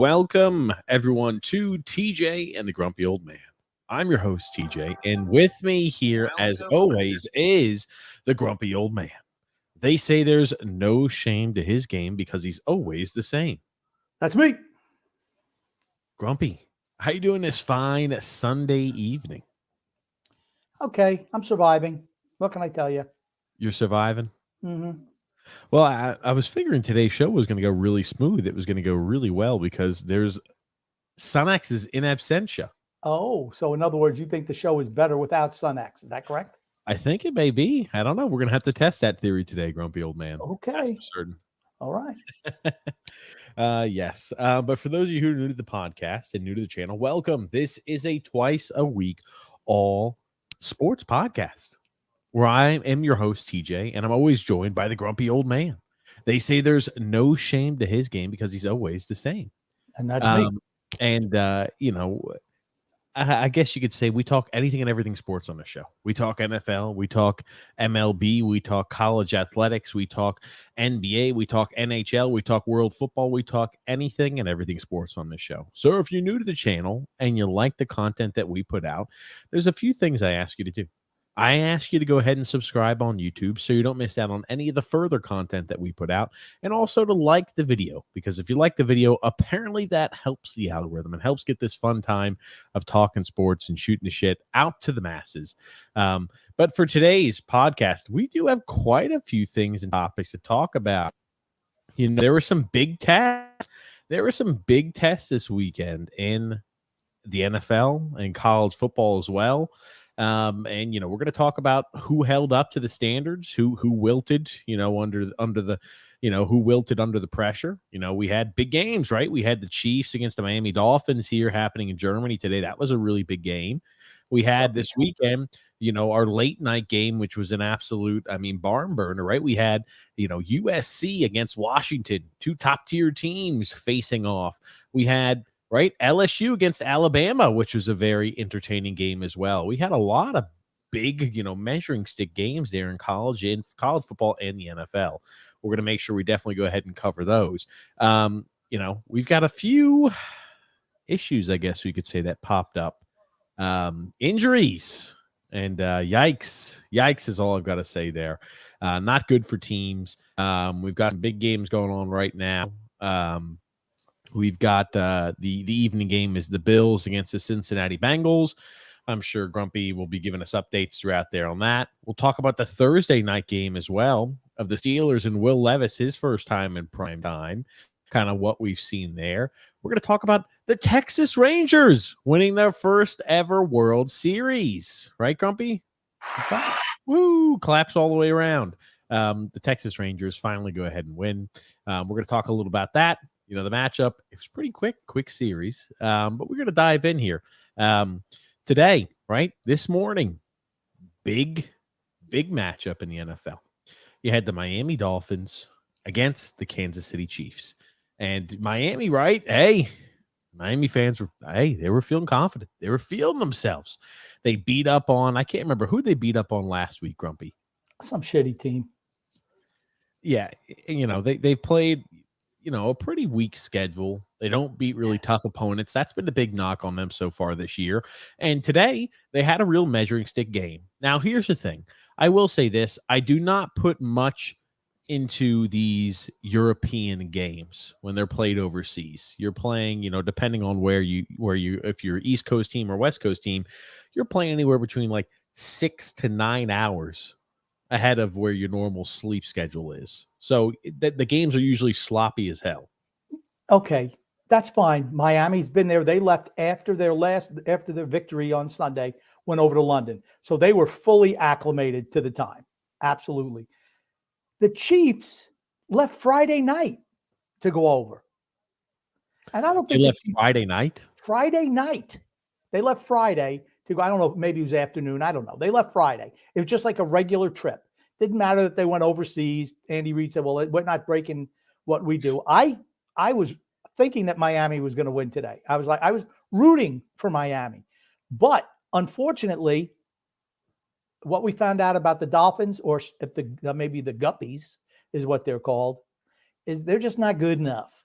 welcome everyone to TJ and the Grumpy Old Man. I'm your host, TJ, and with me here, as always, is the Grumpy Old Man. They say there's no shame to his game because he's always the same. That's me. Grumpy, how you doing this fine Sunday evening? Okay, I'm surviving. What can I tell you? You're surviving? Mm-hmm. Well, I was figuring today's show was going to go really smooth. It was going to go really well because there's Sunx is in absentia. Oh, so in other words, you think the show is better without SunX. Is that correct? I think it may be. I don't know. We're going to have to test that theory today, Grumpy Old Man. Okay. That's for certain. All right. Yes. But for those of you who are new to the podcast and new to the channel, welcome. This is a twice a week all sports podcast where I am your host, TJ, and I'm always joined by the Grumpy Old Man. They say there's no shame to his game because he's always the same. And that's me. And, I guess you could say we talk anything and everything sports on the show. We talk NFL, we talk MLB, we talk college athletics, we talk NBA, we talk NHL, we talk world football, we talk anything and everything sports on this show. So if you're new to the channel and you like the content that we put out, there's a few things I ask you to do. I ask you to go ahead and subscribe on YouTube so you don't miss out on any of the further content that we put out, and also to like the video, because if you like the video, apparently that helps the algorithm and helps get this fun time of talking sports and shooting the shit out to the masses. But for today's podcast, we do have quite a few things and topics to talk about. You know, there were some big tests. There were some big tests this weekend in the NFL and college football as well. And we're going to talk about who held up to the standards, who wilted, under the who wilted under the pressure. We had big games, right? We had the Chiefs against the Miami Dolphins here happening in Germany today. That was a really big game. We had this weekend, our late night game, which was an absolute, barn burner, right? We had, USC against Washington, two top tier teams facing off. We had LSU against Alabama, which was a very entertaining game as well. We had a lot of big, measuring stick games there in college football and the NFL. We're going to make sure we definitely go ahead and cover those. We've got a few issues, I guess we could say, that popped up. Injuries and yikes is all I've got to say there. Not good for teams. We've got some big games going on right now. We've got the evening game is the Bills against the Cincinnati Bengals. I'm sure Grumpy will be giving us updates throughout there on that. We'll talk about the Thursday night game as well of the Steelers and Will Levis, his first time in prime time, kind of what we've seen there. We're going to talk about the Texas Rangers winning their first ever World Series. Right, Grumpy? Woo! Claps all the way around. The Texas Rangers finally go ahead and win. We're going to talk a little about that. The matchup, it was pretty quick series, but we're going to dive in here. Today, right, this morning, big matchup in the NFL. You had the Miami Dolphins against the Kansas City Chiefs. And Miami, right, Miami fans they were feeling confident. They were feeling themselves. They beat up on, I can't remember who they beat up on last week, Grumpy. Some shitty team. Yeah, they've played a pretty weak schedule. They don't beat really tough opponents. That's been the big knock on them so far this year. And today, they had a real measuring stick game. Now, here's the thing. I will say this. I do not put much into these European games when they're played overseas. You're playing, depending on where you, if you're East Coast team or West Coast team, you're playing anywhere between like 6 to 9 hours ahead of where your normal sleep schedule is. So the games are usually sloppy as hell. Okay, that's fine. Miami's been there. They left after their victory on Sunday, went over to London. So they were fully acclimated to the time. Absolutely. The Chiefs left Friday night to go over. And I don't think they left Friday night. Friday night. They left Friday to go. I don't know. Maybe it was afternoon. I don't know. They left Friday. It was just like a regular trip. Didn't matter that they went overseas. Andy Reid said, well, we're not breaking what we do. I was thinking that Miami was going to win today. I was rooting for Miami. But unfortunately, what we found out about the Dolphins, or maybe the Guppies is what they're called, is they're just not good enough.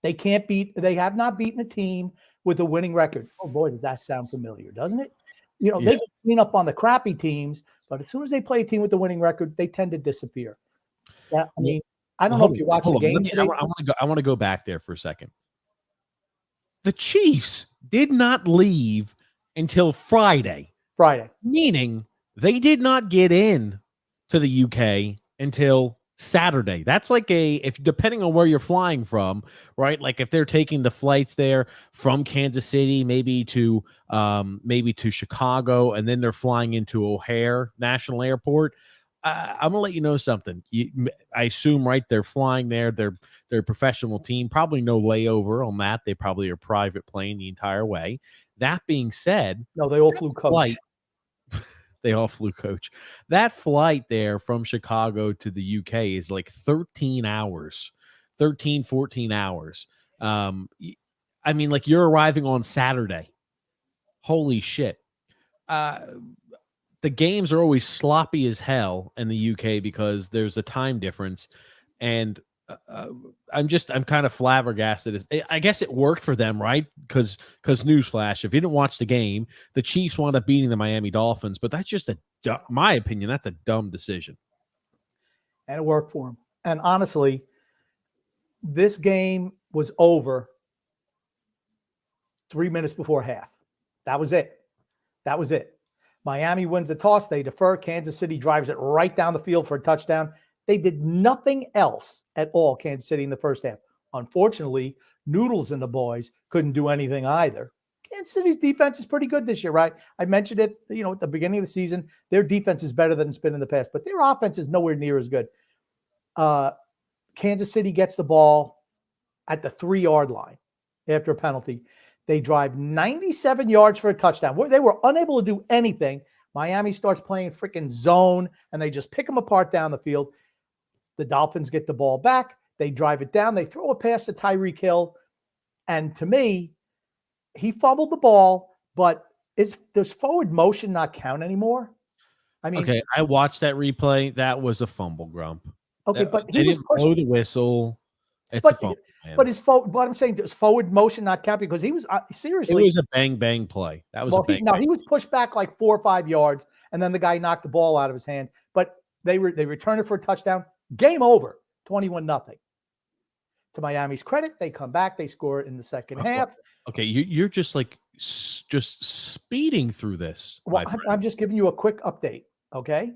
They can't beat. They have not beaten a team with a winning record. Oh boy, does that sound familiar, doesn't it? You know, Yeah. they can clean up on the crappy teams, but as soon as they play a team with a winning record, they tend to disappear. Yeah, I mean, I don't know if you watched the game today. I want to go back there for a second. The Chiefs did not leave until Friday, meaning they did not get in to the UK until Saturday. That's like if depending on where you're flying from, right? Like if they're taking the flights there from Kansas City, maybe to Chicago, and then they're flying into O'Hare National Airport. I'm gonna let you know something. I assume, right? They're flying there. They're a professional team. Probably no layover on that. They probably are private plane the entire way. That being said, no, they all flew coach. They all flew coach. That flight there from Chicago to the UK is like 13 hours, 13, 14 hours. I mean, like you're arriving on Saturday. Holy shit. The games are always sloppy as hell in the UK because there's a time difference. And I'm kind of flabbergasted. I guess it worked for them, right? Because newsflash, if you didn't watch the game, the Chiefs wound up beating the Miami Dolphins, but that's just my opinion. That's a dumb decision. And it worked for them. And honestly, this game was over 3 minutes before half. That was it. Miami wins the toss. They defer. Kansas City drives it right down the field for a touchdown. They did nothing else at all, Kansas City, in the first half. Unfortunately, Noodles and the boys couldn't do anything either. Kansas City's defense is pretty good this year, right? I mentioned it, at the beginning of the season. Their defense is better than it's been in the past, but their offense is nowhere near as good. Kansas City gets the ball at the 3-yard line after a penalty. They drive 97 yards for a touchdown. They were unable to do anything. Miami starts playing freaking zone, and they just pick them apart down the field. The Dolphins get the ball back. They drive it down. They throw a pass to Tyreek Hill. And to me, he fumbled the ball, but does forward motion not count anymore? I mean, okay, I watched that replay. That was a fumble, Grump. Okay, but he didn't blow the whistle. It's a fumble. But I'm saying, does forward motion not count? Because he was seriously. It was a bang play. That was a bang. He was pushed back like 4 or 5 yards, and then the guy knocked the ball out of his hand. But they returned it for a touchdown. Game over, 21-0. To Miami's credit, they come back. They score in the second half. Okay, you're just like just speeding through this. Well, I'm just giving you a quick update. Okay,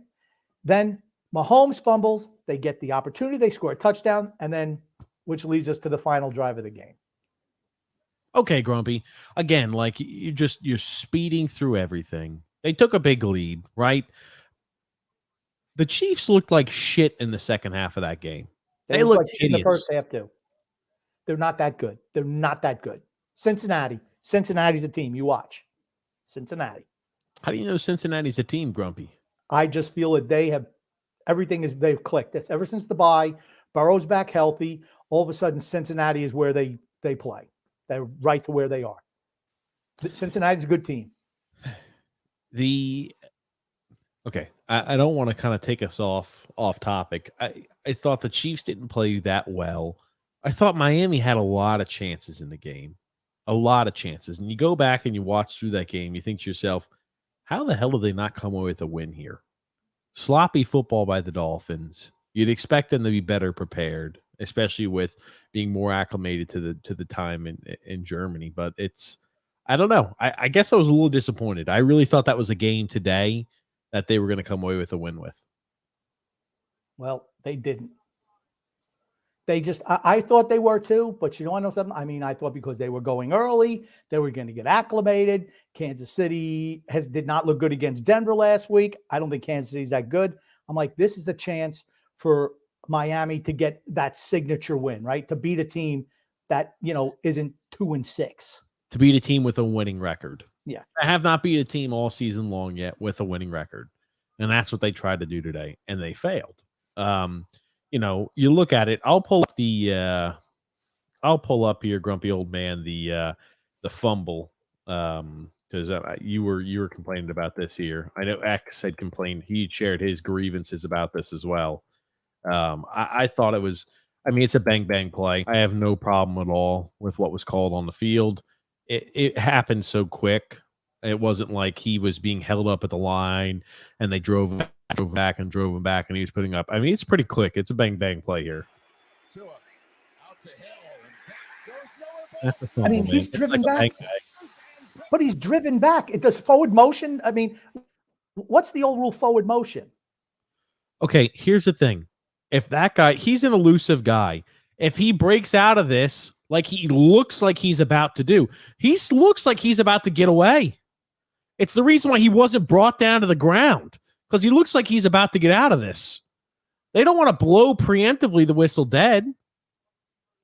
then Mahomes fumbles. They get the opportunity. They score a touchdown, and then which leads us to the final drive of the game. Okay, Grumpy. Again, like you're speeding through everything. They took a big lead, right? The Chiefs looked like shit in the second half of that game. They looked like in the first half too. They're not that good. Cincinnati's a team. You watch. Cincinnati. How do you know Cincinnati's a team, Grumpy? I just feel that they've clicked. That's ever since the bye. Burrow's back healthy. All of a sudden, Cincinnati is where they play. They're right to where they are. Cincinnati's a good team. Okay, I don't want to kind of take us off topic. I thought the Chiefs didn't play that well. I thought Miami had a lot of chances in the game. A lot of chances. And you go back and you watch through that game, you think to yourself, how the hell did they not come away with a win here? Sloppy football by the Dolphins. You'd expect them to be better prepared, especially with being more acclimated to the time in Germany. But I don't know. I guess I was a little disappointed. I really thought that was a game today that they were going to come away with a win with. Well, they didn't. I thought they were too, but you want to know something? I mean, I thought because they were going early, they were going to get acclimated. Kansas City did not look good against Denver last week. I don't think Kansas City's that good. I'm like, this is the chance for Miami to get that signature win, right? To beat a team that, isn't 2-6. To beat a team with a winning record. Yeah. I have not beat a team all season long yet with a winning record. And that's what they tried to do today, and they failed. You look at it. I'll pull up here, grumpy old man, the fumble. Because you were complaining about this here. I know X had complained. He shared his grievances about this as well. I thought it was I mean, it's a bang play. I have no problem at all with what was called on the field. It happened so quick. It wasn't like he was being held up at the line and they drove back and drove him back and he was putting up. I mean, it's pretty quick. It's a bang play here. That's a fumble, I mean, he's man. driven Like back, but he's driven back. It does forward motion. I mean, what's the old rule forward motion? Okay, here's the thing. If that guy, he's an elusive guy. If he breaks out of this, like he looks like he's about to do, he looks like he's about to get away. It's the reason why he wasn't brought down to the ground, because he looks like he's about to get out of this. They don't want to blow preemptively the whistle dead.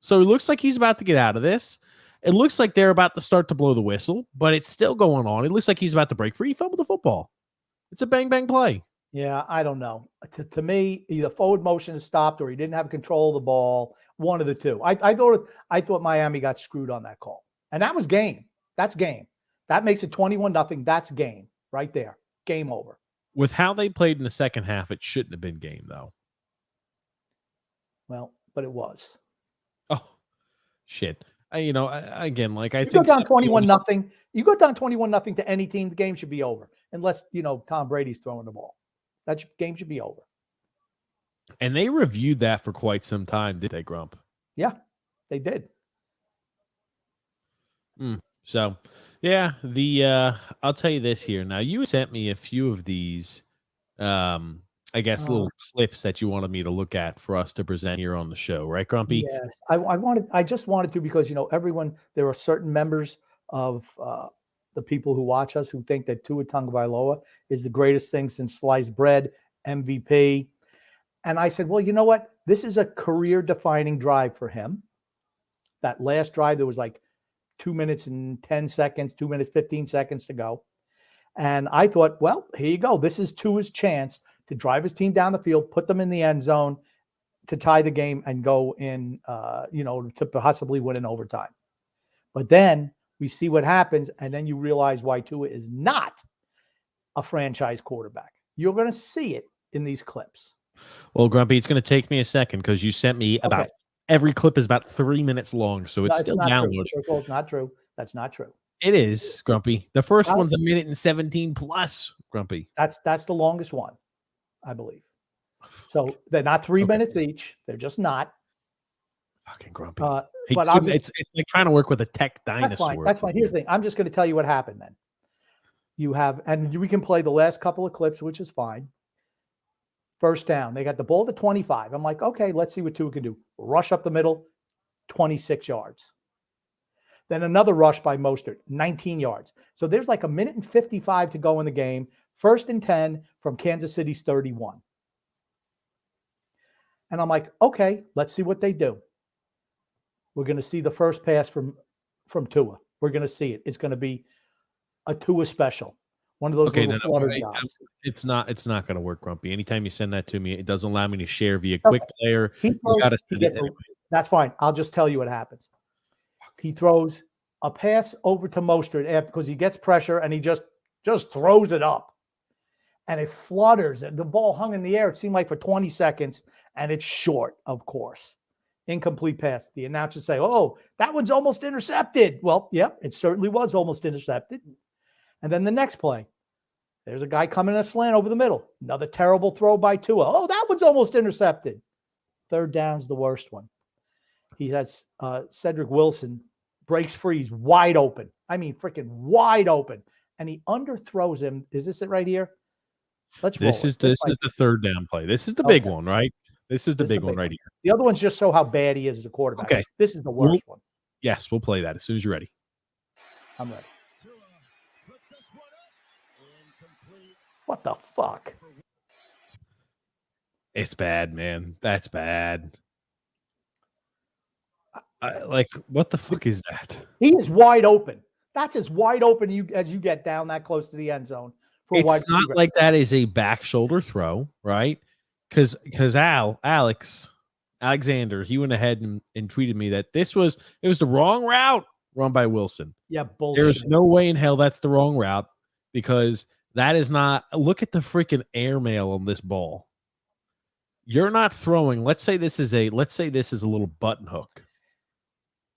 So it looks like he's about to get out of this. It looks like they're about to start to blow the whistle, but it's still going on. It looks like he's about to break free. He fumbled the football. It's a bang play. Yeah, I don't know. To me, either forward motion is stopped or he didn't have control of the ball. One of the two. I thought Miami got screwed on that call, and that was game. That's game. That makes it 21-0. That's game right there. Game over. With how they played in the second half, it shouldn't have been game though. Well, but it was. Oh, shit. Again, like I You think go down 21-0. You go down 21-0 to any team, the game should be over. Unless, Tom Brady's throwing the ball. That game should be over. And they reviewed that for quite some time, did they, Grump? Yeah, they did. So, yeah, I'll tell you this here. Now, you sent me a few of these, I guess, little clips that you wanted me to look at for us to present here on the show, right, Grumpy? Yes, I just wanted to, because everyone, there are certain members of the people who watch us who think that Tua Tagovailoa is the greatest thing since sliced bread, MVP. And I said, well, you know what? This is a career-defining drive for him. That last drive, there was like 2 minutes and 10 seconds, 2 minutes, 15 seconds to go. And I thought, well, here you go. This is Tua's chance to drive his team down the field, put them in the end zone to tie the game and go in, to possibly win in overtime. But then we see what happens, and then you realize why Tua is not a franchise quarterback. You're going to see it in these clips. Well, Grumpy, it's going to take me a second because you sent me about every clip is about 3 minutes long, so it's still downloading. First of all, it's not true. That's not true. It is, Grumpy. The first one's 1:17 plus, Grumpy. That's the longest one, I believe. So they're not 3 minutes each. They're just not. Fucking Grumpy. But it's like trying to work with a tech dinosaur. That's fine. Here's the thing. I'm just going to tell you what happened then. You have, and we can play the last couple of clips, which is fine. First down. They got the ball to 25. I'm like, okay, let's see what Tua can do. Rush up the middle, 26 yards. Then another rush by Mostert, 19 yards. So there's like 1:55 to go in the game. 1st and 10 from Kansas City's 31. And I'm like, okay, let's see what they do. We're going to see the first pass from Tua. We're going to see it. It's going to be a Tua special. One of those little flutter jobs. It's not going to work, Grumpy. Anytime you send that to me, it doesn't allow me to share via Quick Player. That's fine. I'll just tell you what happens. He throws a pass over to Mostert because he gets pressure and he just throws it up. And it flutters. And the ball hung in the air, it seemed like, for 20 seconds. And it's short, of course. Incomplete pass. The announcers say, oh, that one's almost intercepted. Well, yep, it certainly was almost intercepted. And then the next play, there's a guy coming in a slant over the middle. Another terrible throw by Tua. Oh, that one's almost intercepted. Third down's the worst one. He has Cedric Wilson breaks free. He's wide open. I mean, freaking wide open. And he underthrows him. Is this it right here? This is the third down play. This is the big one, right? This is the big one right here. The other one's just show how bad he is as a quarterback. Okay. This is the worst one. Yes, we'll play that as soon as you're ready. I'm ready. What the fuck? It's bad, man. That's bad. What the fuck is that? He is wide open. That's as wide open as you get down that close to the end zone. It's not like that is a back shoulder throw, right? Because Alexander, he went ahead and tweeted me that it was the wrong route run by Wilson. Yeah, bullshit. There's no way in hell that's the wrong route, because that is not. Look at the freaking airmail on this ball. You're not throwing. Let's say this is a little button hook.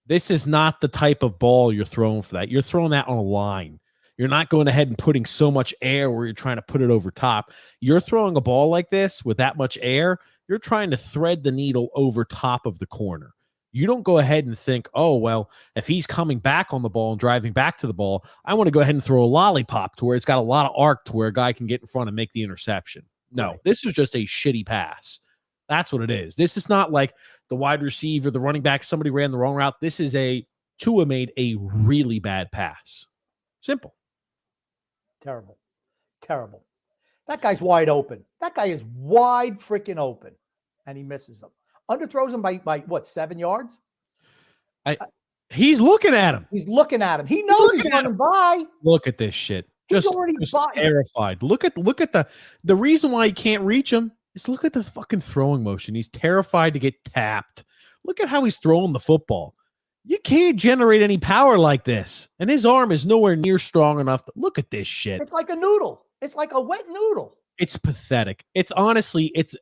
This is not the type of ball you're throwing for that. You're throwing that on a line. You're not going ahead and putting so much air where you're trying to put it over top. You're throwing a ball like this with that much air. You're trying to thread the needle over top of the corner. You don't go ahead and think, oh, well, if he's coming back on the ball and driving back to the ball, I want to go ahead and throw a lollipop to where it's got a lot of arc to where a guy can get in front and make the interception. No, Right. This is just a shitty pass. That's what it is. This is not like the wide receiver, the running back, somebody ran the wrong route. This is Tua made a really bad pass. Simple. Terrible. Terrible. That guy's wide open. That guy is wide freaking open, and he misses him. Underthrows him by what, 7 yards? He's looking at him. He's looking at him. He knows he's running by. Look at this shit. He's Just already by. terrified. Look at the reason why he can't reach him is look at the fucking throwing motion. He's terrified to get tapped. Look at how he's throwing the football. You can't generate any power like this. And his arm is nowhere near strong enough to look at this shit. It's like a noodle. It's like a wet noodle. It's pathetic. It's honestly, it's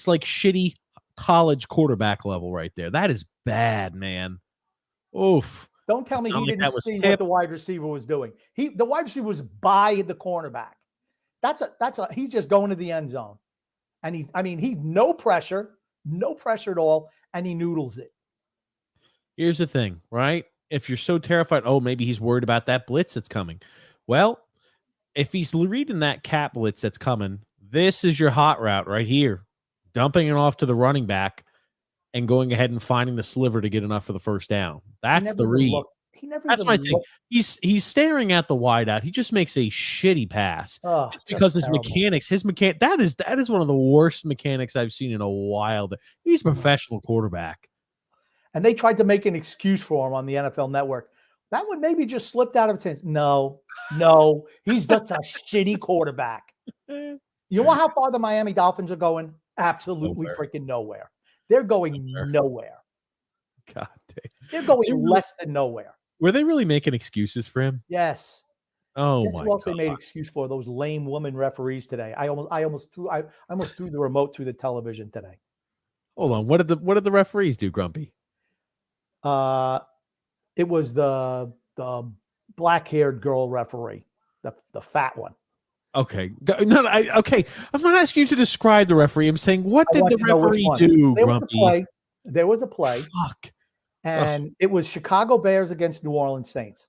like shitty college quarterback level right there. That is bad, man. Oof. Don't tell me he didn't see what the wide receiver was doing. The wide receiver was by the cornerback. He's just going to the end zone. And he's no pressure at all, and he noodles it. Here's the thing, right? If you're so terrified, oh, maybe he's worried about that blitz that's coming. Well, if he's reading that cat blitz that's coming, this is your hot route right here. Dumping it off to the running back and going ahead and finding the sliver to get enough for the first down. That's the read. That's my thing. He's staring at the wide out. He just makes a shitty pass. Oh, it's because his mechanics, that is one of the worst mechanics I've seen in a while. He's a professional quarterback. And they tried to make an excuse for him on the NFL Network. That one maybe just slipped out of his hands. No, he's just a shitty quarterback. You know how far the Miami Dolphins are going? Absolutely freaking nowhere. They're going nowhere. God damn. They're going less than nowhere. Were they really making excuses for him? Yes. Oh Guess my who else God. they made excuse for? Those lame woman referees today. I almost threw the remote through the television today. Hold on. What did the referees do, Grumpy? It was the black-haired girl referee, the fat one. Okay. No, okay. I'm not asking you to describe the referee. I'm saying, what did the referee do, Grumpy? There was a play. Fuck. And it was Chicago Bears against New Orleans Saints.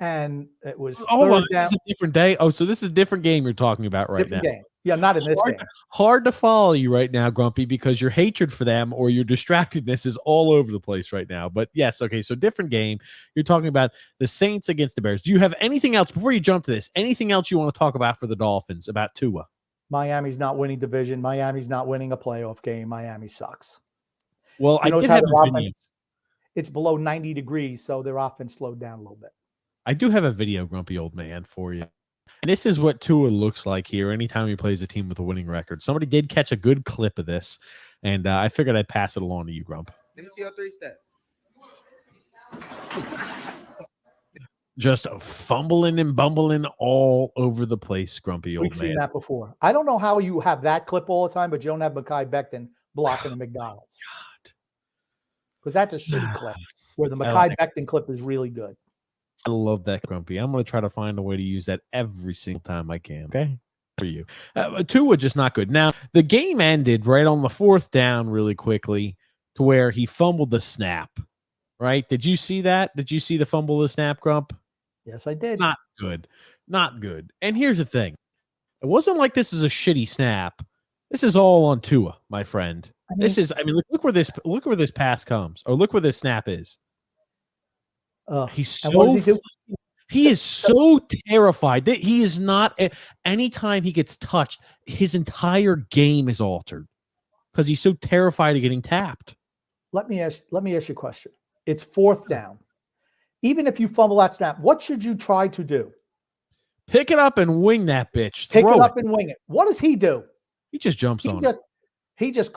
And it was this is a different day. Oh, so this is a different game you're talking about right different now. Game. Yeah, not in this game. Hard to follow you right now, Grumpy, because your hatred for them or your distractedness is all over the place right now. But yes, okay, so different game. You're talking about the Saints against the Bears. Do you have anything else before you jump to this? Anything else you want to talk about for the Dolphins about Tua? Miami's not winning division. Miami's not winning a playoff game. Miami sucks. Well, I did have a video. It's below 90 degrees, so their offense slowed down a little bit. I do have a video, Grumpy Old Man, for you. And this is what Tua looks like here anytime he plays a team with a winning record. Somebody did catch a good clip of this, and I figured I'd pass it along to you, Grump. Let me see your 3-step. Just fumbling and bumbling all over the place, Grumpy Old Man. We've seen that before. I don't know how you have that clip all the time, but you don't have Mekhi Becton blocking the McDonald's. God. Because that's a shitty clip, where the Mekhi Becton clip is really good. I love that, Grumpy. I'm going to try to find a way to use that every single time I can. Okay? For you. Tua just not good. Now, the game ended right on the 4th down really quickly to where he fumbled the snap. Right? Did you see that? Did you see the fumble the snap, Grump? Yes, I did. Not good. Not good. And here's the thing. It wasn't like this was a shitty snap. This is all on Tua, my friend. Look where this pass comes, or look where this snap is. He is so terrified that he is not. Anytime he gets touched, his entire game is altered because he's so terrified of getting tapped. Let me ask you a question. It's 4th down. Even if you fumble that snap, what should you try to do? Pick it up and wing that bitch. Pick it up and wing it. What does he do? He just jumps on it. He just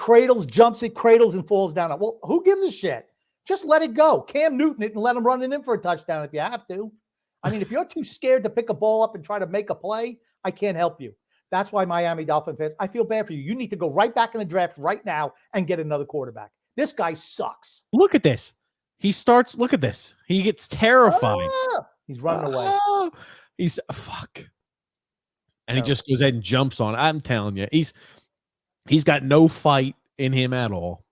jumps it, cradles, and falls down. Well, who gives a shit? Just let it go. Cam Newton it and let him run it in for a touchdown if you have to. I mean, if you're too scared to pick a ball up and try to make a play, I can't help you. That's why Miami Dolphin fans, I feel bad for you. You need to go right back in the draft right now and get another quarterback. This guy sucks. Look at this. He starts. Look at this. He gets terrified. He's running away. He's fuck. And he just goes ahead and jumps on. I'm telling you, he's got no fight in him at all.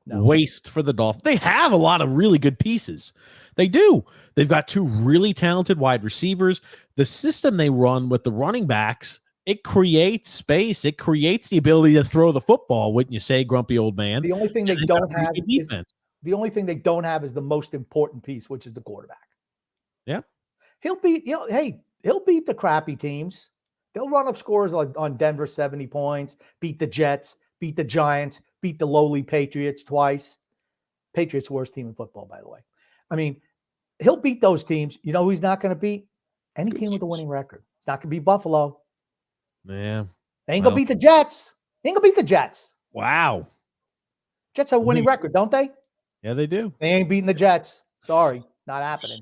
No. Waste for the Dolphins. They have a lot of really good pieces. They do. They've got 2 really talented wide receivers. The system they run with the running backs, it creates space. It creates the ability to throw the football, wouldn't you say, grumpy old man? The only thing they don't have is the most important piece, which is the quarterback. Yeah. He'll beat the crappy teams. They'll run up scores like on Denver 70 points, beat the Jets, beat the Giants, beat the lowly Patriots twice. Patriots worst team in football, by the way. I mean, he'll beat those teams. You know who he's not going to beat? Any team with a winning record. It's not going to be Buffalo. Yeah. They ain't going to beat the Jets. They ain't going to beat the Jets. Wow. Jets have a winning record, don't they? Yeah, they do. They ain't beating the Jets. Sorry. Not happening.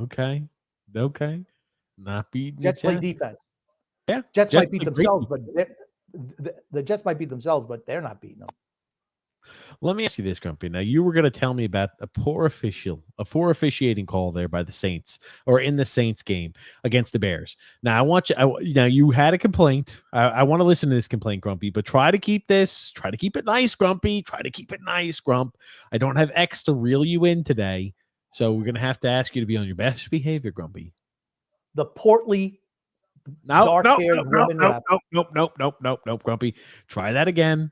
Okay. Not beating Jets play defense. Yeah. Jets might beat themselves, but the Jets might beat themselves, but they're not beating them. Let me ask you this, Grumpy. Now, you were going to tell me about a poor officiating call there by the Saints, or in the Saints game against the Bears. Now, I want you. Now, you had a complaint. I want to listen to this complaint, Grumpy. But try to keep it nice, Grumpy. Try to keep it nice, Grump. I don't have X to reel you in today, so we're going to have to ask you to be on your best behavior, Grumpy. The portly, nope, Grumpy. Try that again,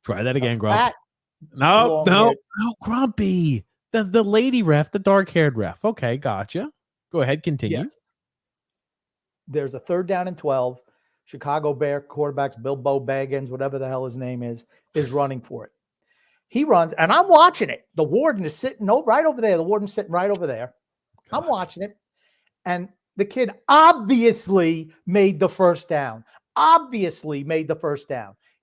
Grumpy. No, Grumpy. The lady ref, the dark-haired ref. Okay, gotcha. Go ahead, continue. Yes. There's a 3rd down and 12. Chicago Bear quarterbacks, Bilbo Baggins, whatever the hell his name is running for it. He runs, and I'm watching it. The warden is sitting right over there. The warden's sitting right over there. Gosh. I'm watching it, and the kid obviously made the first down.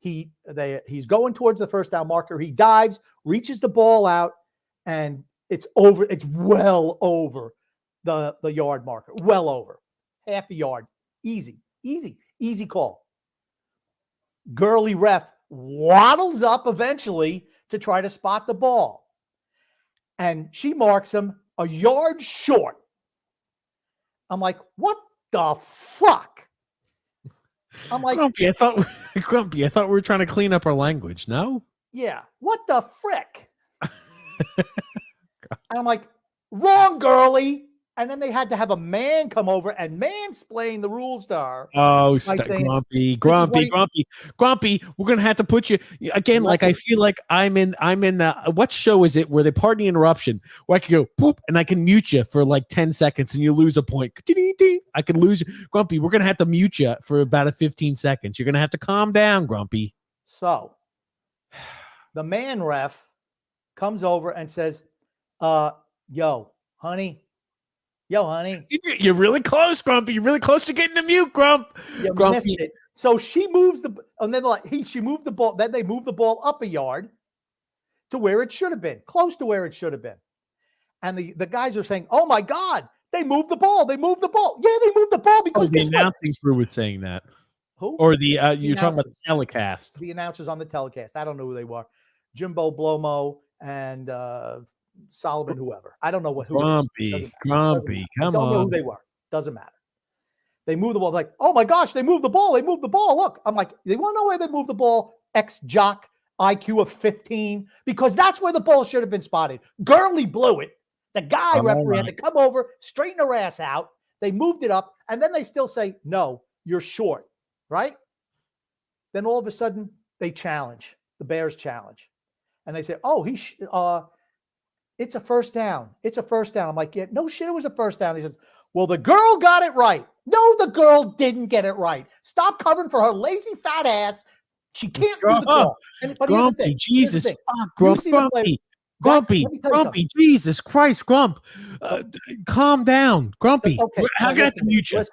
He's going towards the first down marker. He dives, reaches the ball out, and it's over. It's well over the yard marker. Well over. Half a yard. Easy call. Girly ref waddles up eventually to try to spot the ball. And she marks him a yard short. I'm like, what the fuck? I'm like, Grumpy, I thought we were trying to clean up our language. No? Yeah. What the frick? And I'm like, wrong, girly. And then they had to have a man come over and mansplain the rules to her. Oh, Grumpy. We're gonna have to put you again. Like I feel like I'm in the what show is it where they pardon the interruption? Where I can go poop and I can mute you for like 10 seconds and you lose a point. I can lose you, Grumpy. We're gonna have to mute you for about 15 seconds. You're gonna have to calm down, Grumpy. So the man ref comes over and says, yo, honey. You're really close, Grumpy. You're really close to getting the mute, Grump. You missed it. So she moves she moved the ball. Then they moved the ball up a yard to where it should have been, close to where it should have been. And the guys are saying, "Oh my God, they moved the ball. They moved the ball. Yeah, they moved the ball because the announcing crew was saying that. Who? Or you're talking about the telecast. The announcers on the telecast. I don't know who they were. Jimbo Blomo and Solomon, whoever. I don't know who. Grumpy. Come on. I don't know who they were. Doesn't matter. They moved the ball. Like, oh my gosh, they moved the ball. They moved the ball. Look, I'm like, they want to know where they moved the ball? Ex-jock, IQ of 15, because that's where the ball should have been spotted. Gurley blew it. The guy referee had to come over, straighten her ass out. They moved it up, and then they still say, no, you're short, right? Then all of a sudden, they challenge. The Bears challenge. And they say, oh, it's a first down. It's a first down. I'm like, yeah, no shit, it was a first down. He says, well, the girl got it right. No, the girl didn't get it right. Stop covering for her lazy fat ass. She can't do the ball. But Grumpy, Jesus fuck, Grumpy, Grumpy, Jesus Christ, Grump. Calm down, Grumpy. Okay, how can I have to mute you?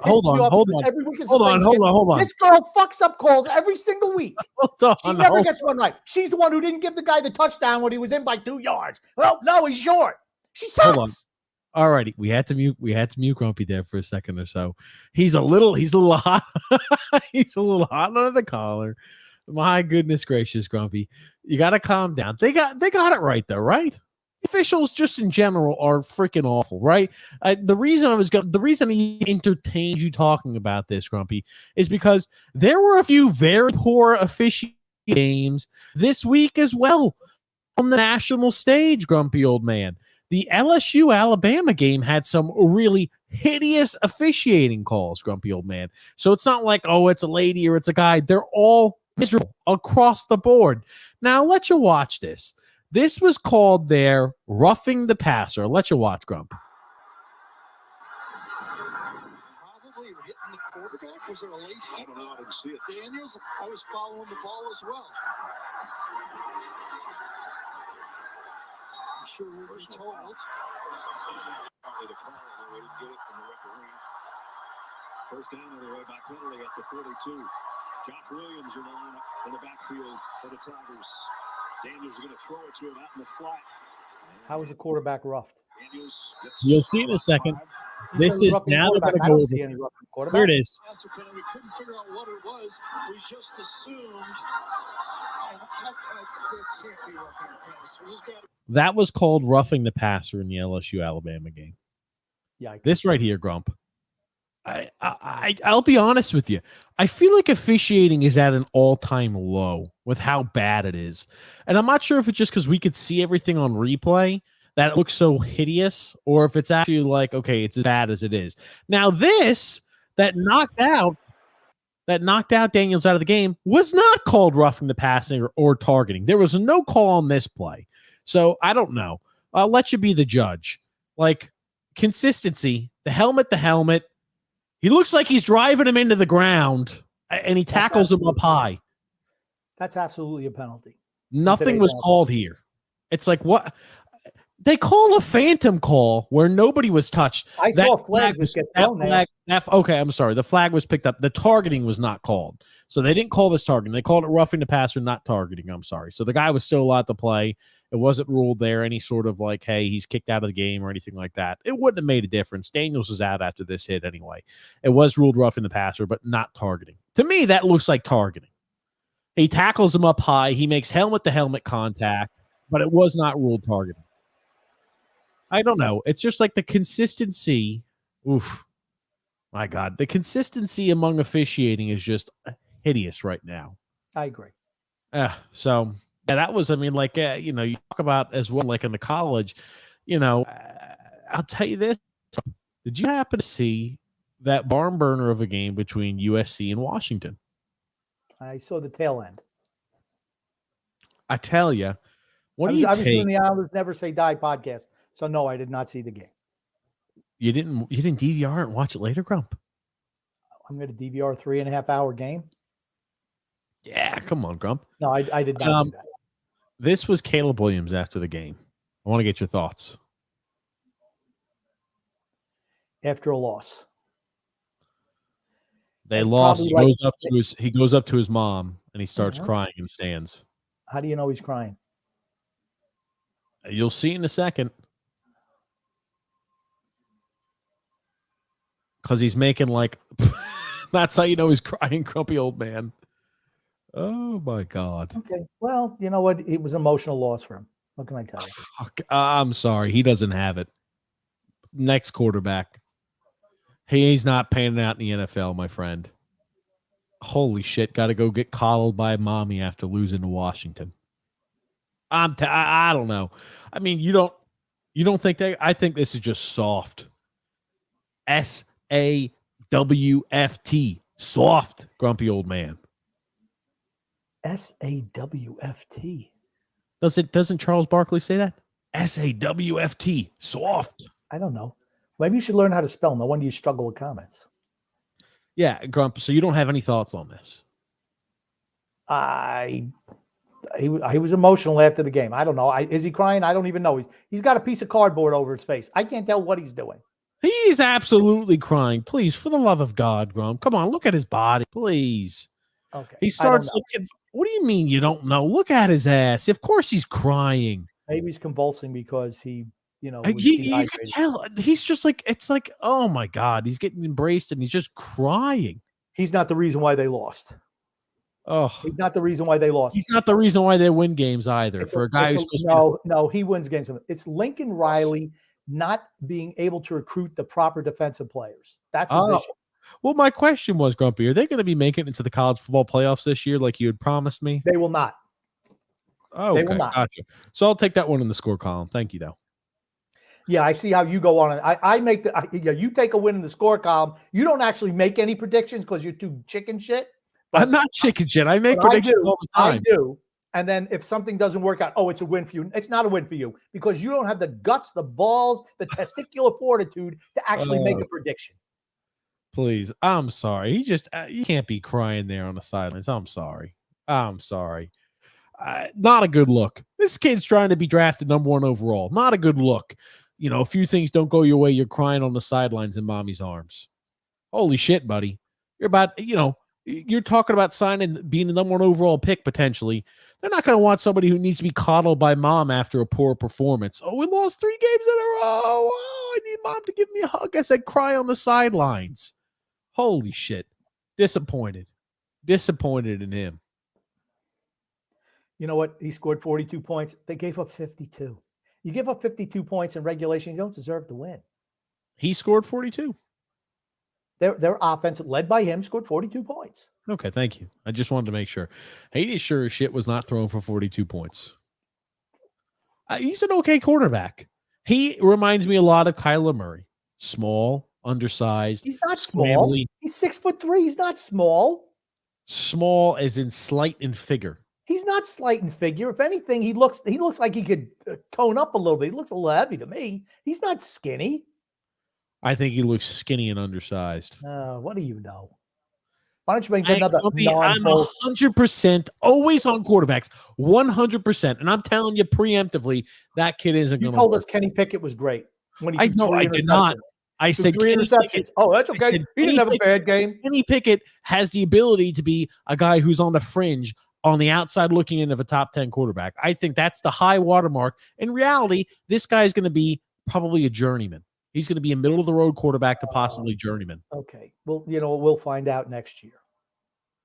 Hold on. This girl fucks up calls every single week. She never gets one right. She's the one who didn't give the guy the touchdown when he was in by 2 yards. Well, no, he's short. She sucks. All righty, we had to mute Grumpy there for a second or so. He's a little hot. He's a little hot under the collar. My goodness gracious, Grumpy. You got to calm down. They got it right though, right? Officials just in general are freaking awful, right? The reason he entertained you talking about this, Grumpy, is because there were a few very poor officiating games this week as well on the national stage, Grumpy old man. The LSU Alabama game had some really hideous officiating calls, Grumpy old man. So it's not like, oh, it's a lady or it's a guy. They're all miserable across the board. Now, I'll let you watch this. This was called their roughing the passer. I'll let you watch, Grump. Probably hitting the quarterback. Was there a late? I don't know. I didn't see it. Daniels, I was following the ball as well. I'm sure we were told. Probably the call, although we didn't get it from the referee. First down on the way back penalty at the 42. Josh Williams in the lineup in the backfield for the Tigers. Daniels are going to throw it to him out in the flat. How was the quarterback roughed? You'll see in a second. This is now going to go over. Here it is. We couldn't figure out what it was. We just assumed. That was called roughing the passer in the LSU Alabama game. Yeah. This right here, Grump. I'll be honest with you. I feel like officiating is at an all-time low with how bad it is. And I'm not sure if it's just because we could see everything on replay that it looks so hideous, or if it's actually like, okay, it's as bad as it is. Now, this that knocked out Daniels out of the game was not called roughing the passing or targeting. There was no call on this play. So I don't know. I'll let you be the judge. Like, consistency, the helmet. He looks like he's driving him into the ground, and he tackles him up high. That's absolutely a penalty. Nothing was called here. It's like, what? They call a phantom call where nobody was touched. I saw a flag was get thrown there. Okay, I'm sorry. The flag was picked up. The targeting was not called. So they didn't call this targeting. They called it roughing the passer, not targeting. I'm sorry. So the guy was still allowed to play. It wasn't ruled there any sort of like, hey, he's kicked out of the game or anything like that. It wouldn't have made a difference. Daniels is out after this hit anyway. It was ruled roughing the passer, but not targeting. To me, that looks like targeting. He tackles him up high. He makes helmet-to-helmet contact, but it was not ruled targeting. I don't know. It's just like the consistency. Oof. My God. The consistency among officiating is just hideous right now. I agree. So, yeah, that was, I mean, like, you talk about as well, like in the college, I'll tell you this. Did you happen to see that barn burner of a game between USC and Washington? I saw the tail end. I tell you, I was doing the Islanders Never Say Die podcast. So no, I did not see the game. You didn't DVR and watch it later, Grump? I'm going to DVR 3.5 hour game. Yeah, come on, Grump. No, I did not do that. This was Caleb Williams after the game. I want to get your thoughts. After a loss. They lost. He goes up to his mom and he starts crying in the stands. How do you know he's crying? You'll see in a second. Because he's making like, that's how you know he's crying, grumpy old man. Oh, my God. Okay. Well, you know what? It was an emotional loss for him. What can I tell you? I'm sorry. He doesn't have it. Next quarterback. He's not panning out in the NFL, my friend. Holy shit. Got to go get coddled by mommy after losing to Washington. I don't know. I mean, you don't think that? I think this is just soft. SAWFT. Soft, grumpy old man. SAWFT. Doesn't Charles Barkley say that? SAWFT. Soft. I don't know. Maybe you should learn how to spell. No wonder you struggle with comments. Yeah, Grump. So you don't have any thoughts on this? He was emotional after the game. I don't know. Is he crying? I don't even know. He's got a piece of cardboard over his face. I can't tell what he's doing. He's absolutely crying. Please, for the love of God, Grump. Come on, look at his body, please. Okay. He starts looking. What do you mean you don't know? Look at his ass. Of course he's crying. Maybe he's convulsing because he was You could dehydrated. tell he's just like, it's like, oh my God, he's getting embraced and he's just crying. He's not the reason why they lost. Oh, He's not the reason why they lost. he's not the reason why they win games either. For a guy who's no, he wins games. It's Lincoln Riley not being able to recruit the proper defensive players. That's his issue. Well, my question was, Grumpy, are they going to be making it into the college football playoffs this year like you had promised me? They will not. Oh, they okay. will not. Gotcha. So I'll take that one in the score column. Thank you, though. Yeah, I see how you go on. I make you take a win in the score column. You don't actually make any predictions because you're too chicken shit. But I'm not chicken shit. I make predictions all the time. I do. And then if something doesn't work out, it's a win for you. It's not a win for you because you don't have the guts, the balls, the testicular fortitude to actually make a prediction. Please. I'm sorry. You can't be crying there on the sidelines. I'm sorry. Not a good look. This kid's trying to be drafted #1 overall. Not a good look. A few things don't go your way. You're crying on the sidelines in mommy's arms. Holy shit, buddy. You're about, you're talking about being the #1 overall pick potentially. They're not going to want somebody who needs to be coddled by mom after a poor performance. Oh, we lost 3 games in a row. Oh, I need mom to give me a hug. I said cry on the sidelines. Holy shit. Disappointed in him. You know what? He scored 42 points. They gave up 52. You give up 52 points in regulation, you don't deserve to win. He scored 42. Their offense, led by him, scored 42 points. Okay, thank you. I just wanted to make sure. Haiti sure as shit was not thrown for 42 points. He's an okay quarterback. He reminds me a lot of Kyler Murray. Small, undersized. He's not small. He's 6'3". He's not small. Small as in slight in figure. He's not slight in figure. If anything, he looks like he could tone up a little bit. He looks a little heavy to me. He's not skinny. I think he looks skinny and undersized. What do you know? Why don't you make another? I'm 100% always on quarterbacks. 100%. And I'm telling you preemptively, that kid isn't going to. You told us Kenny Pickett was great. When he I did not. I said 3 interceptions. Pickett. That's okay. He didn't have a bad game. Kenny Pickett has the ability to be a guy who's on the fringe, on the outside looking in of a top 10 quarterback. I think that's the high watermark. In reality, this guy is going to be probably a journeyman. He's going to be a middle of the road quarterback to possibly journeyman. Okay. Well, we'll find out next year.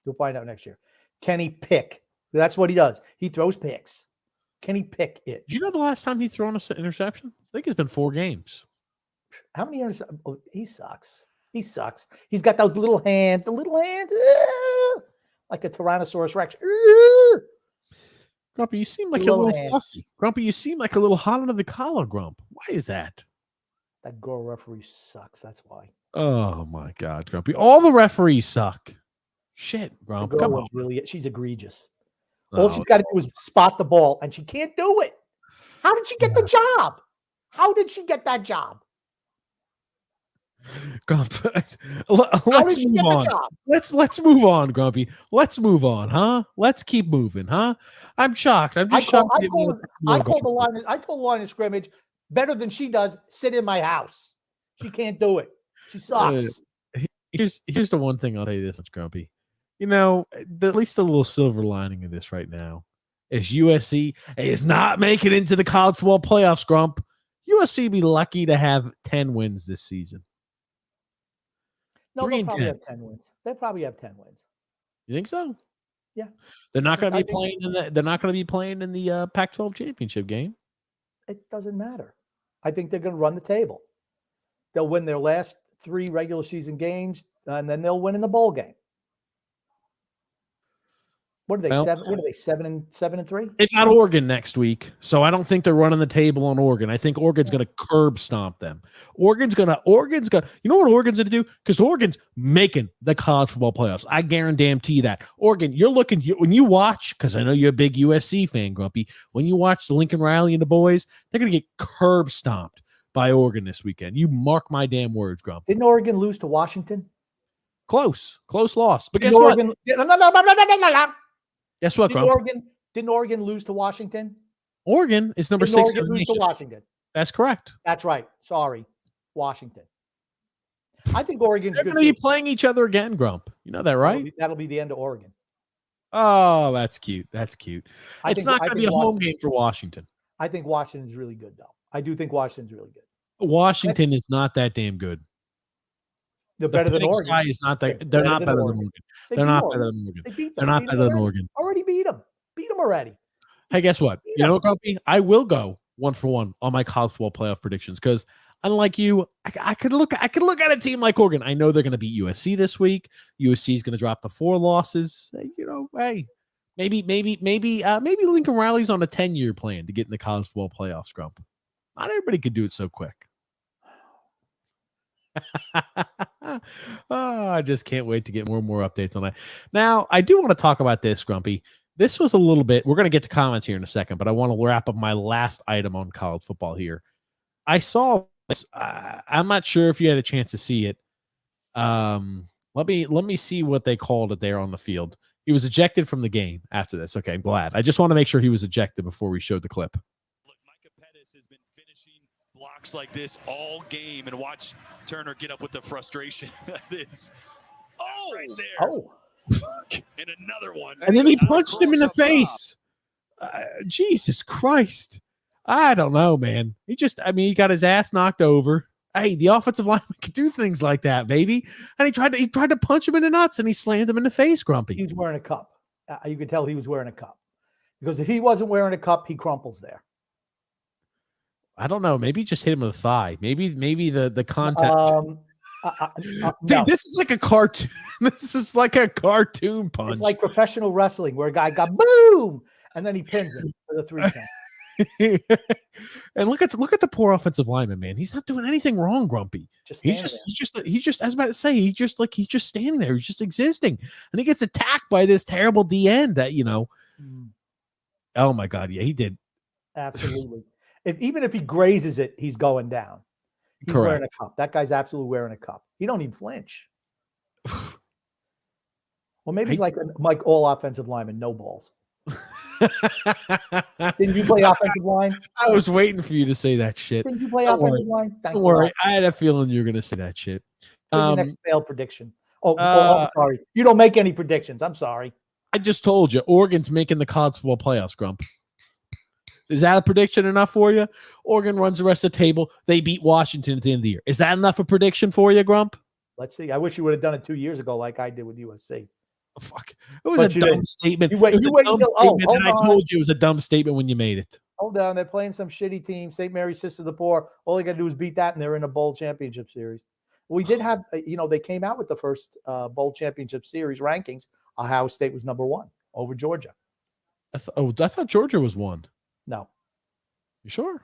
You'll find out next year. Kenny Pick. That's what he does. He throws picks. Kenny Pick it. Do you know the last time he thrown an interception? I think it's been 4 games. How many interceptions? Oh, he sucks. He's got those little hands, like a Tyrannosaurus Rex. Grumpy, you seem like a little fussy. Grumpy, you seem like a little hot under the collar, Grump. Why is that? That girl referee sucks. That's why. Oh my God, Grumpy! All the referees suck. Shit, Grump. Come on. She's egregious. All she's got to do is spot the ball, and she can't do it. How did she get the job? How did she get that job? Grump, let's move on. Let's move on, Grumpy. Let's move on, huh? Let's keep moving, huh? I'm shocked. I'm just shocked. I told the line of scrimmage better than she does. Sit in my house. She can't do it. She sucks. Here's the one thing I'll tell you this much, Grumpy. At least the little silver lining of this right now is USC is not making it into the college football playoffs, Grump. USC be lucky to have 10 wins this season. No, they'll probably have 10 wins. They'll probably have 10 wins. You think so? Yeah. They're not going to be playing they're not going to be playing in the Pac-12 championship game. It doesn't matter. I think they're going to run the table. They'll win their last 3 regular season games, and then they'll win in the bowl game. What are they? 7-3? They've got Oregon next week, so I don't think they're running the table on Oregon. I think Oregon's going to curb stomp them. Oregon's going to. You know what Oregon's going to do? Because Oregon's making the college football playoffs. I guarantee that. Oregon, when you watch, because I know you're a big USC fan, Grumpy. When you watch the Lincoln Riley and the boys, they're going to get curb stomped by Oregon this weekend. You mark my damn words, Grumpy. Didn't Oregon lose to Washington? Close loss. But guess what? Guess what, Didn't Oregon lose to Washington? Oregon is number 6. Oregon lose to Washington. That's correct. That's right. Sorry, Washington. I think Oregon's They're going to be playing each other again, Grump. You know that, right? That'll be the end of Oregon. Oh, that's cute. It's not going to be a home game for Washington. I think Washington's really good, though. I do think Washington's really good. Washington is not that damn good. They're better than Oregon. Sky is not that. They're not better than Oregon. They're not better than Oregon. They beat them. They're not better than Oregon. Already beat them. Beat them already. Hey, guess what? You know what, Grumpy? I will go 1-for-1 on my college football playoff predictions because, unlike you, I could look at a team like Oregon. I know they're going to beat USC this week. USC is going to drop the 4 losses. You know, hey, maybe Lincoln Riley's on a 10-year plan to get in the college football playoffs. Grump. Not everybody could do it so quick. Oh, I just can't wait to get more and more updates on that. Now, I do want to talk about this, Grumpy. This was a little bit, we're going to get to comments here in a second, but I want to wrap up my last item on college football here. I saw this. I'm not sure if you had a chance to see it. Let me see what they called it there on the field. He was ejected from the game after this. Okay, I'm glad. I just want to make sure he was ejected before we showed the clip. Look, Micah Pettis has been finishing blocks like this all game, and watch Turner get up with the frustration. That is, right there. Oh, and another one. And then he punched him in the face. Jesus Christ. I don't know, man. He got his ass knocked over. Hey, the offensive lineman could do things like that, baby. And he tried to punch him in the nuts, and he slammed him in the face, Grumpy. He was wearing a cup. You could tell he was wearing a cup. Because if he wasn't wearing a cup, he crumples there. I don't know. Maybe just hit him with a thigh. Maybe the contact. Dude, no. This is like a cartoon. This is like a cartoon punch. It's like professional wrestling where a guy got boom, and then he pins him for the 3 count. And look at the poor offensive lineman, man. He's not doing anything wrong, Grumpy. He's just I was about to say, he's just standing there. He's just existing. And he gets attacked by this terrible D end that, Oh my God. Yeah, he did. Absolutely. Even if he grazes it, he's going down. He's Correct. wearing a cup. That guy's absolutely wearing a cup. He don't even flinch. Well, maybe he's like all offensive linemen, no balls. Didn't you play offensive line? I was waiting for you to say that shit. Didn't you play offensive line? Thanks Don't worry. I had a feeling you were going to say that shit. Here's your next failed prediction. I'm sorry. You don't make any predictions. I'm sorry. I just told you, Oregon's making the college football playoffs, Grump. Is that a prediction enough for you? Oregon runs the rest of the table. They beat Washington at the end of the year. Is that enough a prediction for you, Grump? Let's see. I wish you would have done it 2 years ago like I did with USC. Oh, fuck. It was a dumb statement. I told you it was a dumb statement when you made it. Hold on. They're playing some shitty team, St. Mary's Sister of the Poor. All they got to do is beat that, and they're in a bowl championship series. We did have, they came out with the first bowl championship series rankings. Ohio State was number 1 over Georgia. I thought Georgia was 1. No. You sure?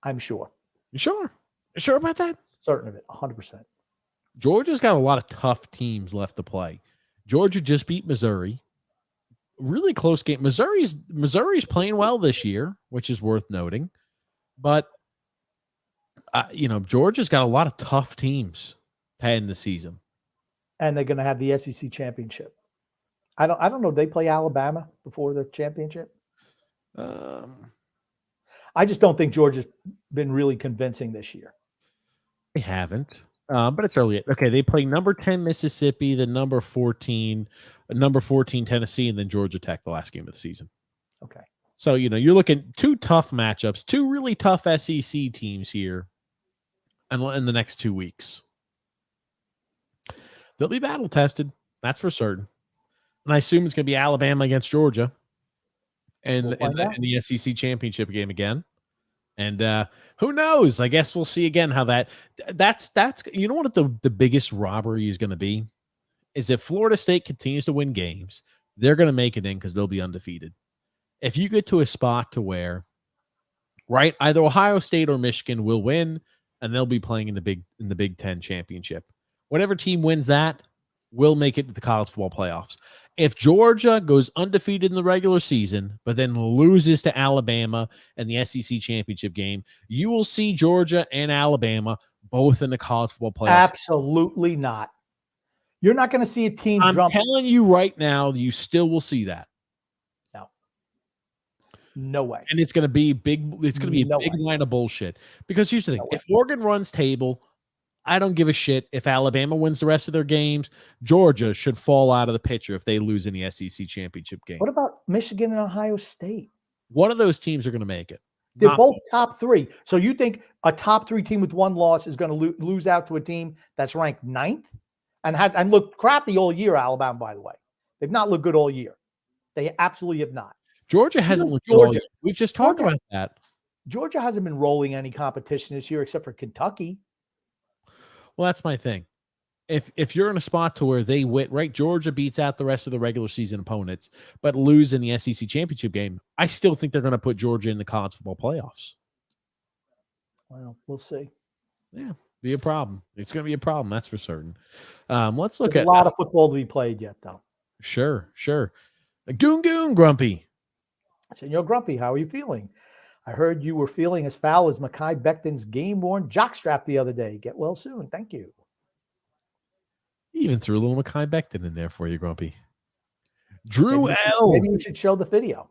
I'm sure. You sure? You sure about that? Certain of it, 100%. Georgia's got a lot of tough teams left to play. Georgia just beat Missouri. Really close game. Missouri's playing well this year, which is worth noting. But, Georgia's got a lot of tough teams to end the season. And they're going to have the SEC championship. I don't know. They play Alabama before the championship. I just don't think Georgia's been really convincing this year. They haven't, but it's early. Okay, they play number 10 Mississippi, the number 14 Tennessee, and then Georgia Tech the last game of the season. Okay. So, you're looking 2 tough matchups, 2 really tough SEC teams here in the next 2 weeks. They'll be battle tested. That's for certain. And I assume it's going to be Alabama against Georgia. And in the SEC championship game again. And who knows? I guess we'll see again how that's what the biggest robbery is going to be is if Florida State continues to win games, they're going to make it in because they'll be undefeated. If you get to a spot to where, right, either Ohio State or Michigan will win and they'll be playing in the Big Ten championship. Whatever team wins that will make it to the college football playoffs. If Georgia goes undefeated in the regular season, but then loses to Alabama in the SEC championship game, you will see Georgia and Alabama both in the college football playoffs. Absolutely not. You're not going to see a team jump. I'm telling you right now, you still will see that. No way. And it's going to be big. It's going to be a big line of bullshit. Because here's the thing: if Oregon runs table, I don't give a shit if Alabama wins the rest of their games. Georgia should fall out of the picture if they lose in the SEC championship game. What about Michigan and Ohio State? One of those teams are going to make it. They're both top 3. So you think a top 3 team with 1 loss is going to lose out to a team that's ranked 9th and looked crappy all year, Alabama, by the way. They've not looked good all year. They absolutely have not. Georgia hasn't looked good all year. We've just talked about that. Georgia hasn't been rolling any competition this year except for Kentucky. Well, that's my thing. If you're in a spot to where they win, right? Georgia beats out the rest of the regular season opponents, but lose in the SEC championship game, I still think they're going to put Georgia in the college football playoffs. Well, we'll see. Yeah, be a problem. It's going to be a problem, that's for certain. Let's look There's at a lot of football to be played yet, though. Sure. Goon, Grumpy. Senor Grumpy, how are you feeling? I heard you were feeling as foul as Mekhi Becton's game-worn jockstrap the other day. Get well soon. Thank you. He even threw a little Mekhi Becton in there for you, Grumpy. Drew L. Maybe you should show the video.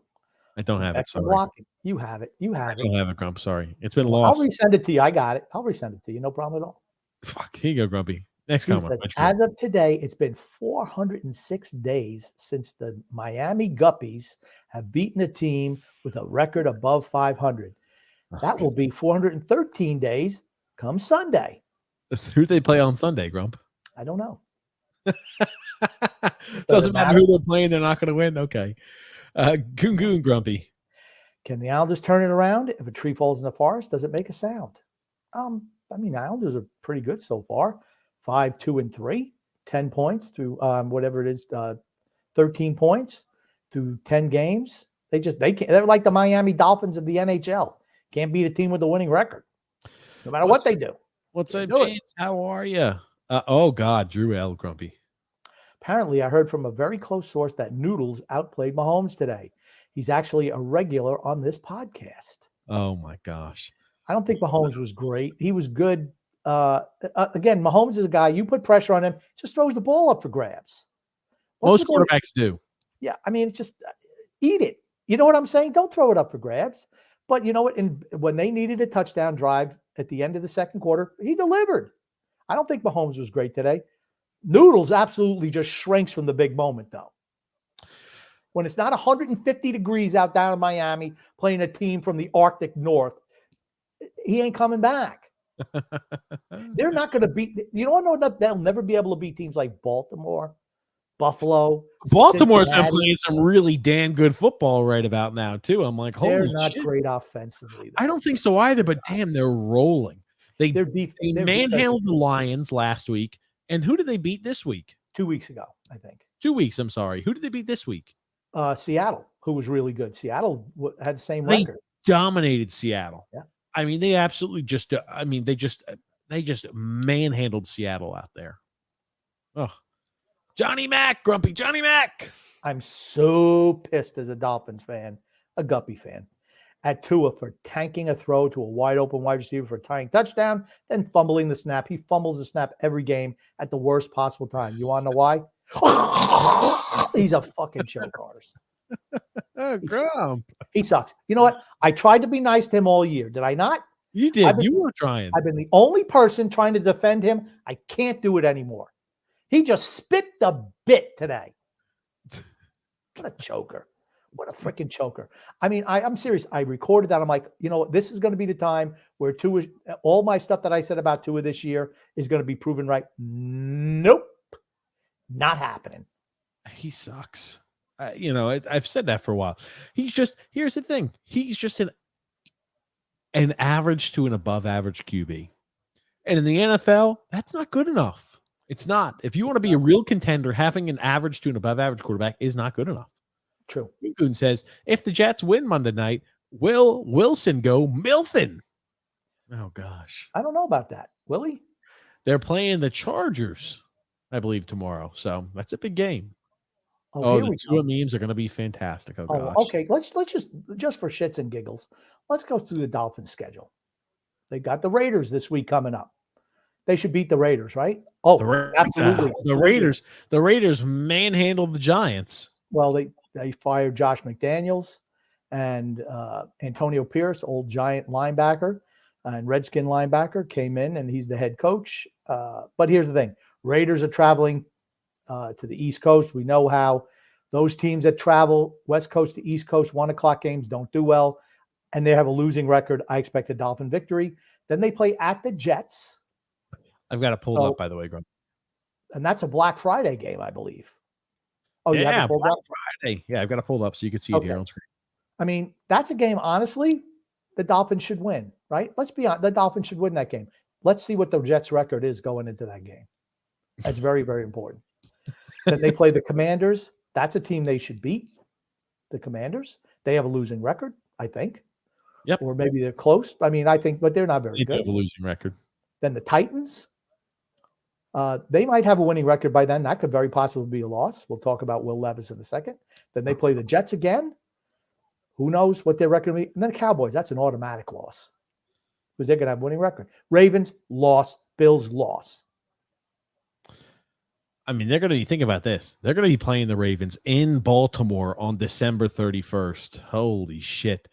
I don't have it. Sorry. Blocking. You have it. I don't have it, Grump. Sorry. It's been lost. I'll resend it to you. I got it. I'll resend it to you. No problem at all. Fuck. Here you go, Grumpy. Next comment. As of today, it's been 406 days since the Miami Guppies have beaten a team with a record above 500. That will be 413 days come Sunday. Who they play on Sunday, Grump? I don't know. Doesn't matter who they're playing. They're not going to win. Okay. Goon, Grumpy. Can the Islanders turn it around? If a tree falls in the forest, does it make a sound? Islanders are pretty good so far. 5-2-3, 10 points through whatever it is, 13 points through 10 games. They're like the Miami Dolphins of the NHL. Can't beat a team with a winning record, no matter what they do. What's up, James? How are you? Oh God, Drew L. Grumpy. Apparently, I heard from a very close source that Noodles outplayed Mahomes today. He's actually a regular on this podcast. Oh my gosh. I don't think Mahomes was great. He was good. Again, Mahomes is a guy, you put pressure on him, just throws the ball up for grabs. Most quarterbacks do. Yeah. I mean, it's just eat it. You know what I'm saying? Don't throw it up for grabs. But you know what? When they needed a touchdown drive at the end of the second quarter, he delivered. I don't think Mahomes was great today. Noodles absolutely just shrinks from the big moment, though. When it's not 150 degrees out down in Miami playing a team from the Arctic North, he ain't coming back. They're not going to beat. You don't know that they'll never be able to beat teams like Baltimore, Buffalo. Baltimore's been playing some really damn good football right about now, too. I'm like, holy shit. They're not great offensively, though. I don't think so either, but damn, they're rolling. They manhandled the Lions last week. And who did they beat this week? 2 weeks ago, I think. 2 weeks, I'm sorry. Who did they beat this week? Seattle, who was really good. Seattle had the same record. Dominated Seattle. Yeah. I mean, they absolutely just, they just manhandled Seattle out there. Oh, Johnny Mac, Grumpy, Johnny Mac. I'm so pissed as a Dolphins fan, a Guppy fan, at Tua for tanking a throw to a wide open wide receiver for a tying touchdown, then fumbling the snap. He fumbles the snap every game at the worst possible time. You want to know why? He's a fucking choke artist. He sucks. You know what? I tried to be nice to him all year. Did I not? You did. You were trying. I've been the only person trying to defend him. I can't do it anymore. He just spit the bit today. What a choker. What a freaking choker. I mean, I'm serious. I recorded that. I'm like, you know what? This is going to be the time where Tua, all my stuff that I said about Tua this year is going to be proven right. Nope. Not happening. He sucks. I've said that for a while. Here's the thing. He's just an average to an above average QB. And in the NFL, that's not good enough. It's not. If you want to be a real contender, having an average to an above average quarterback is not good enough. True. Goon says, if the Jets win Monday night, will Wilson go Milton? Oh, gosh. I don't know about that. Will he? They're playing the Chargers, I believe, tomorrow. So that's a big game. The Tua memes are going to be fantastic. Oh, gosh. Okay. Let's just for shits and giggles, let's go through the Dolphins schedule. They got the Raiders this week coming up. They should beat the Raiders, right? Oh, absolutely. The Raiders manhandled the Giants. Well, they fired Josh McDaniels and Antonio Pierce, old Giant linebacker and Redskin linebacker, came in, and he's the head coach. But here's the thing. Raiders are traveling to the East Coast. We know how those teams that travel West Coast to East Coast 1 o'clock games don't do well. and they have a losing record. I expect a Dolphin victory. Then they play at the Jets. I've got it pulled up, by the way, Grump. And that's a Black Friday game, I believe. Oh, you have it pulled up? Friday. Yeah, I've got it pulled up so you can see it here on screen. I mean, that's a game, honestly, the Dolphins should win, right? Let's be honest. The Dolphins should win that game. Let's see what the Jets' record is going into that game. That's very, very important. Then they play the Commanders. That's a team they should beat. The Commanders. They have a losing record, I think. Yep. Or maybe they're close. I mean, I think, but they're not very good. They have a losing record. Then the Titans. They might have a winning record by then. That could very possibly be a loss. We'll talk about Will Levis in a second. Then they play the Jets again. Who knows what their record will be? And then the Cowboys. That's an automatic loss because they're going to have a winning record. Ravens, loss. Bills, loss. I mean, they're going to be, think about this. They're going to be playing the Ravens in Baltimore on December 31st. Holy shit.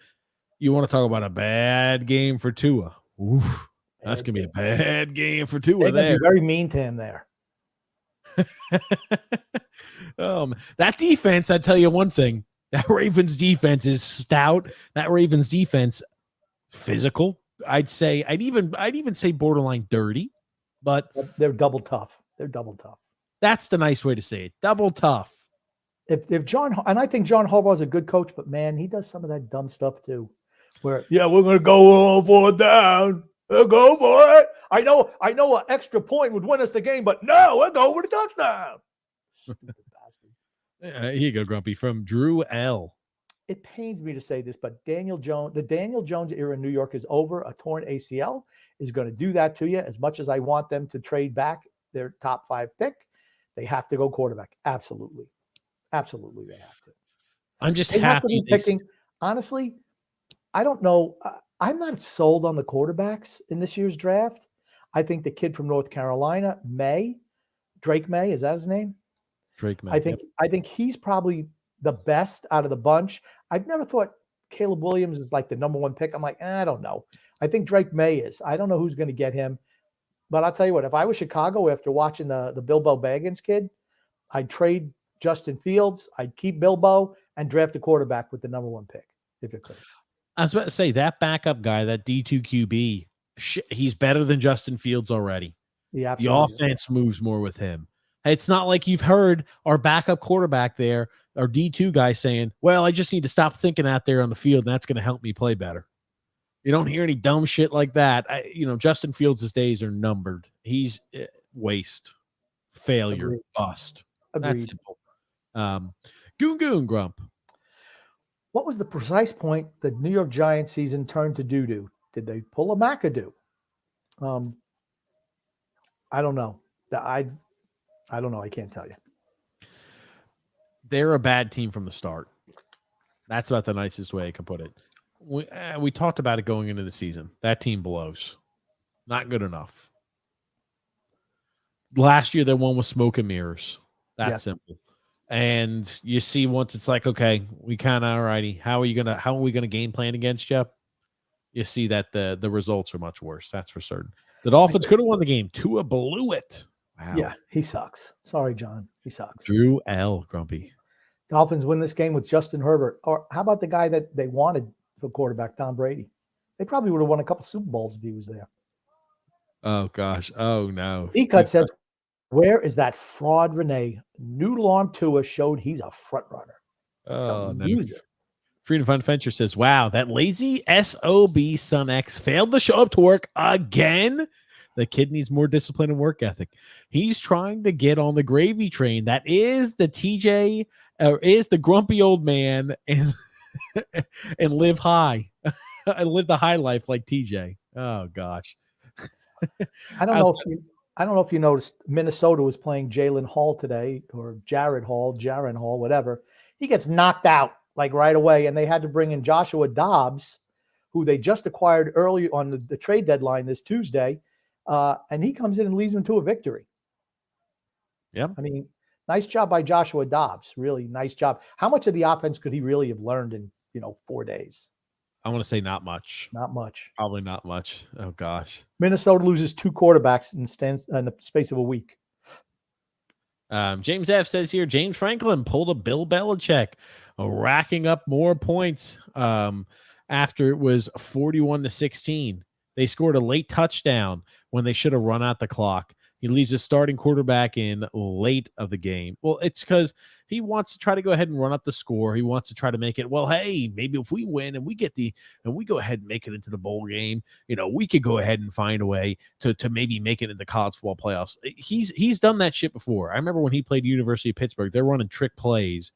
You want to talk about a bad game for Tua? Oof. That's going to be a bad game for Tua there. Be very mean to him there. That defense, I tell you one thing. That Ravens defense is stout. That Ravens defense, physical. I'd even say borderline dirty, but they're double tough. They're double tough. That's the nice way to say it. Double tough. If John, and I think John Harbaugh is a good coach, but man, he does some of that dumb stuff too. Where we're gonna go on 4th down. We'll go for it. I know an extra point would win us the game, but no, we'll go for the touchdown. Stupid bastard. Here you go, Grumpy, from Drew L. It pains me to say this, but the Daniel Jones era in New York is over. A torn ACL is going to do that to you. As much as I want them to trade back their top 5 pick, they have to go quarterback. Absolutely. Absolutely, they have to. I'm just happy. Picking. Honestly, I don't know. I'm not sold on the quarterbacks in this year's draft. I think the kid from North Carolina, Drake May, is that his name? Drake May. I think he's probably the best out of the bunch. I've never thought Caleb Williams is like the number 1 pick. I'm like, I don't know. I think Drake May is. I don't know who's going to get him. But I'll tell you what, if I was Chicago after watching the Bilbo Baggins kid, I'd trade Justin Fields, I'd keep Bilbo, and draft a quarterback with the number 1 pick, if you could. I was about to say, that backup guy, that D2 QB, he's better than Justin Fields already. The offense moves more with him. It's not like you've heard our backup quarterback there, our D2 guy saying, well, I just need to stop thinking out there on the field, and that's going to help me play better. You don't hear any dumb shit like that. Justin Fields' days are numbered. He's waste, failure, Agreed. bust. Agreed. That's simple. Goon Grump. What was the precise point the New York Giants season turned to doo-doo? Did they pull a McAdoo? I don't know. I don't know. I can't tell you. They're a bad team from the start. That's about the nicest way I can put it. We talked about it going into the season. That team blows. Not good enough. Last year, they won with smoke and mirrors. That's simple. And you see, once it's like, okay, we kind of alrighty. How are we gonna game plan against you? You see that the results are much worse. That's for certain. The Dolphins could have won the game. Tua blew it. Wow. Yeah, he sucks. Sorry, John. He sucks. Drew L. Grumpy. Dolphins win this game with Justin Herbert. Or how about the guy that they wanted for quarterback, Tom Brady? They probably would have won a couple Super Bowls if he was there. Oh, gosh. Oh, no. E-Cut says, where is that fraud, Renee? Noodle Arm Tua showed he's a front runner. Oh, no. Freedom Fund Venture says, wow, that lazy SOB Son X failed to show up to work again. The kid needs more discipline and work ethic. He's trying to get on the gravy train. That is the TJ, or is the grumpy old man, and and live high, and live the high life like TJ. Oh gosh. I don't know if you noticed, Minnesota was playing Jalen Hall today, or Jaron Hall, whatever. He gets knocked out like right away, and they had to bring in Joshua Dobbs, who they just acquired early on the trade deadline this Tuesday. And he comes in and leads them to a victory. Yeah. I mean, nice job by Joshua Dobbs. Really nice job. How much of the offense could he really have learned in, 4 days? I want to say not much. Not much. Probably not much. Oh, gosh. Minnesota loses 2 quarterbacks in the space of a week. James F. says here, James Franklin pulled a Bill Belichick, racking up more points. after it was 41-16. They scored a late touchdown when they should have run out the clock. He leaves his starting quarterback in late of the game. Well, it's because he wants to try to go ahead and run up the score. He wants to try to make it, well, hey, maybe if we win and we go ahead and make it into the bowl game, we could go ahead and find a way to maybe make it in the college football playoffs. He's done that shit before. I remember when he played University of Pittsburgh, they're running trick plays,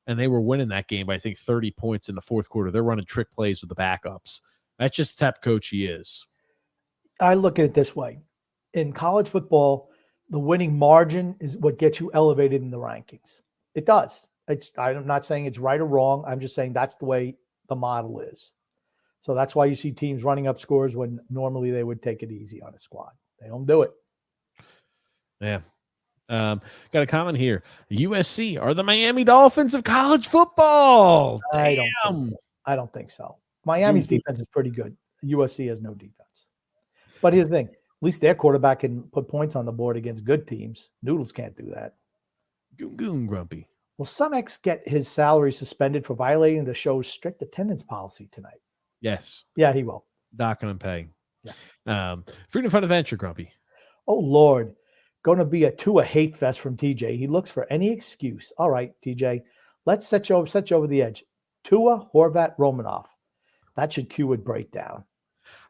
and they were winning that game by, I think, 30 points in the fourth quarter. They're running trick plays with the backups. That's just the type of coach he is. I look at it this way. In college football, the winning margin is what gets you elevated in the rankings. It does. I'm not saying it's right or wrong. I'm just saying that's the way the model is. So that's why you see teams running up scores when normally they would take it easy on a squad. They don't do it. Yeah. Got a comment here. USC are the Miami Dolphins of college football. I don't think so. Miami's defense is pretty good. USC has no defense. But here's the thing. At least their quarterback can put points on the board against good teams. Noodles can't do that. Goon grumpy. Will some ex get his salary suspended for violating the show's strict attendance policy tonight? Yes. Yeah, he will. Not going to pay. Yeah. Freedom Fun Adventure, Grumpy. Oh, Lord. Going to be a Tua hate fest from TJ. He looks for any excuse. All right, TJ. Let's set you over the edge. Tua, Horvat, Romanov. That should cue a breakdown.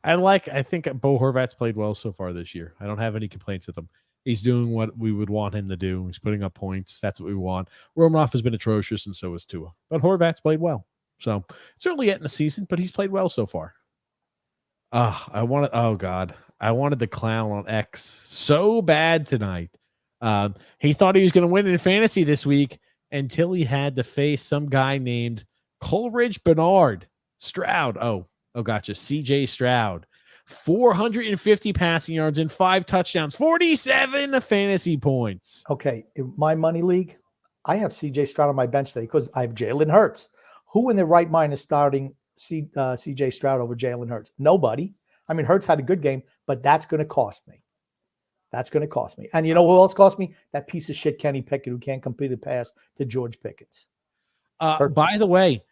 I think Bo Horvat's played well so far this year. I don't have any complaints with him. He's doing what we would want him to do. He's putting up points. That's what we want. Romanov has been atrocious, and so has Tua. But Horvat's played well. So it's early yet in the season, but he's played well so far. I wanted the clown on X so bad tonight. He thought he was going to win in fantasy this week until he had to face some guy named Coleridge Bernard Stroud. Oh, gotcha. CJ Stroud. 450 passing yards and 5 touchdowns, 47 fantasy points. Okay. In my money league, I have CJ Stroud on my bench today because I have Jalen Hurts. Who in their right mind is starting CJ Stroud over Jalen Hurts? Nobody. I mean, Hurts had a good game, but that's going to cost me. And you know who else cost me? That piece of shit Kenny Pickett who can't complete a pass to George Pickens. By the way,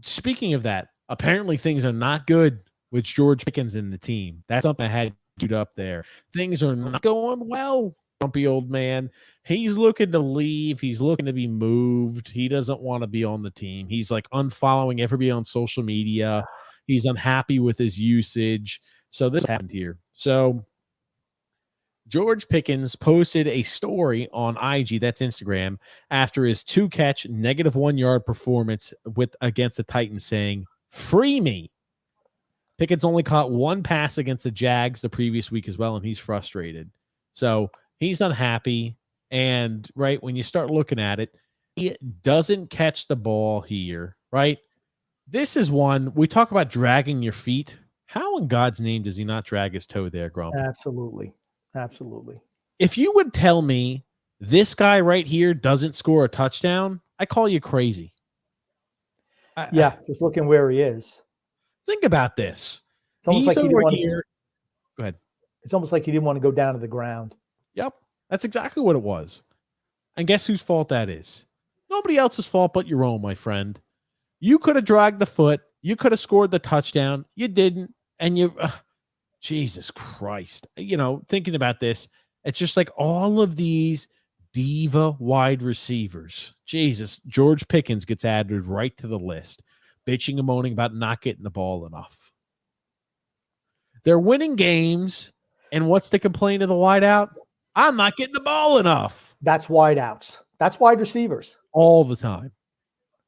speaking of that, apparently things are not good with George Pickens in the team. That's something I had queued up there. Things are not going well. Grumpy old man. He's looking to leave. He's looking to be moved. He doesn't want to be on the team. He's like unfollowing everybody on social media. He's unhappy with his usage. So this happened here. So George Pickens posted a story on IG, that's Instagram, after his 2-catch, -1 yard performance against the Titans, saying, "Free me." Pickens only caught 1 pass against the Jags the previous week as well, and he's frustrated. So he's unhappy. And right when you start looking at it, he doesn't catch the ball here, right? This is one we talk about dragging your feet. How in God's name does he not drag his toe there, Grump? Absolutely. If you would tell me this guy right here doesn't score a touchdown, I call you crazy. Just looking where he is. Think about this. It's almost like he didn't want to. Go ahead. It's almost like he didn't want to go down to the ground. Yep. That's exactly what it was. And guess whose fault that is? Nobody else's fault but your own, my friend. You could have dragged the foot. You could have scored the touchdown. You didn't. And Jesus Christ. Thinking about this, it's just like all of these diva wide receivers. Jesus, George Pickens gets added right to the list. Bitching and moaning about not getting the ball enough. They're winning games, and what's the complaint of the wideout? I'm not getting the ball enough. That's wideouts. That's wide receivers. All the time.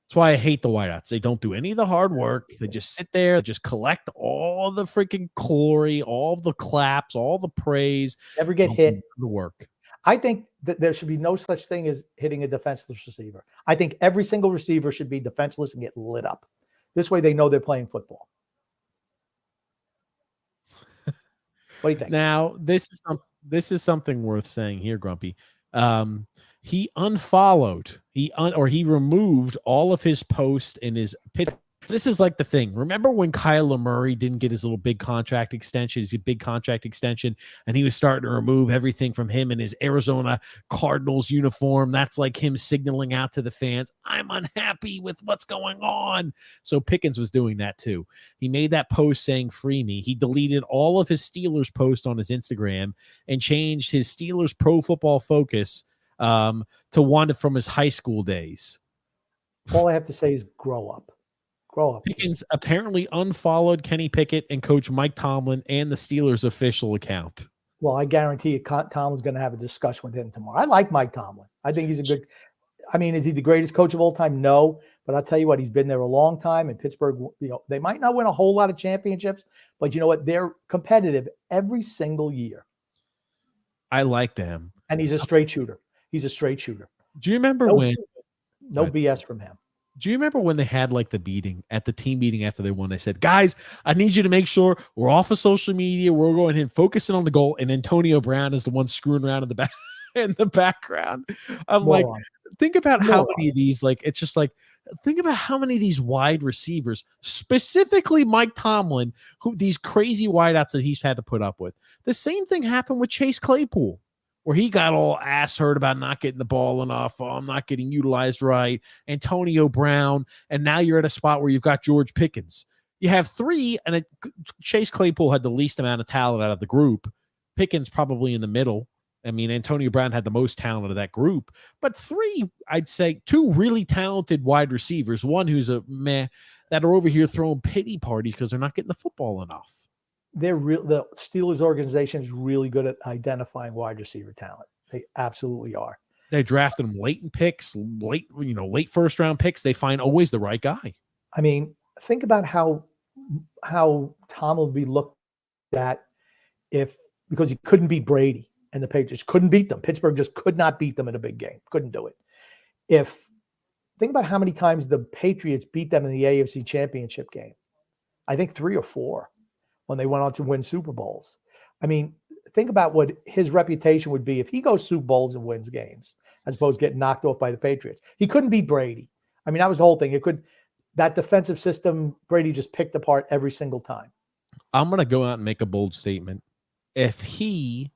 That's why I hate the wideouts. They don't do any of the hard work. They just sit there, just collect all the freaking glory, all the claps, all the praise. Never get hit. The work. I think that there should be no such thing as hitting a defenseless receiver. I think every single receiver should be defenseless and get lit up. This way they know they're playing football. What do you think? Now, this is something worth saying here, Grumpy. He unfollowed, he removed all of his posts in his This is like the thing. Remember when Kyler Murray didn't get his little big contract extension, his big contract extension, and he was starting to remove everything from him in his Arizona Cardinals uniform? That's like him signaling out to the fans, I'm unhappy with what's going on. So Pickens was doing that too. He made that post saying, free me. He deleted all of his Steelers posts on his Instagram and changed his Steelers Pro Football Focus to one from his high school days. All I have to say is grow up. Grow up. Pickens apparently unfollowed Kenny Pickett and Coach Mike Tomlin and the Steelers' official account. Well, I guarantee you Tomlin's going to have a discussion with him tomorrow. I like Mike Tomlin. I think he's a good – I mean, is he the greatest coach of all time? No. But I'll tell you what, he's been there a long time. In Pittsburgh, they might not win a whole lot of championships, but you know what? They're competitive every single year. I like them. And he's a straight shooter. He's a straight shooter. Do you remember when – No BS from him. Do you remember when they had like the meeting at the team meeting after they won? They said, guys, I need you to make sure we're off of social media. We're going in focusing on the goal. And Antonio Brown is the one screwing around in the back in the background. I'm like, think about how many of these, like, it's just like, think about how many of these wide receivers, specifically Mike Tomlin, who these crazy wideouts that he's had to put up with. The same thing happened with Chase Claypool, where he got all ass hurt about not getting the ball enough. Oh, I'm not getting utilized right. Antonio Brown. And now you're at a spot where you've got George Pickens. You have three, and Chase Claypool had the least amount of talent out of the group. Pickens probably in the middle. I mean, Antonio Brown had the most talent of that group. But three, I'd say, two really talented wide receivers. One who's a meh, that are over here throwing pity parties because they're not getting the football enough. The Steelers organization is really good at identifying wide receiver talent. They absolutely are. They drafted them late in picks, late first round picks. They find always the right guy. I mean, think about how Tom will be looked at because he couldn't beat Brady and the Patriots couldn't beat them. Pittsburgh just could not beat them in a big game. Couldn't do it. Think about how many times the Patriots beat them in the AFC Championship game. I think 3 or 4. When they went on to win Super Bowls. I mean, think about what his reputation would be if he goes Super Bowls and wins games, as opposed to getting knocked off by the Patriots. He couldn't beat Brady. I mean, that was the whole thing. That defensive system, Brady just picked apart every single time. I'm going to go out and make a bold statement. If he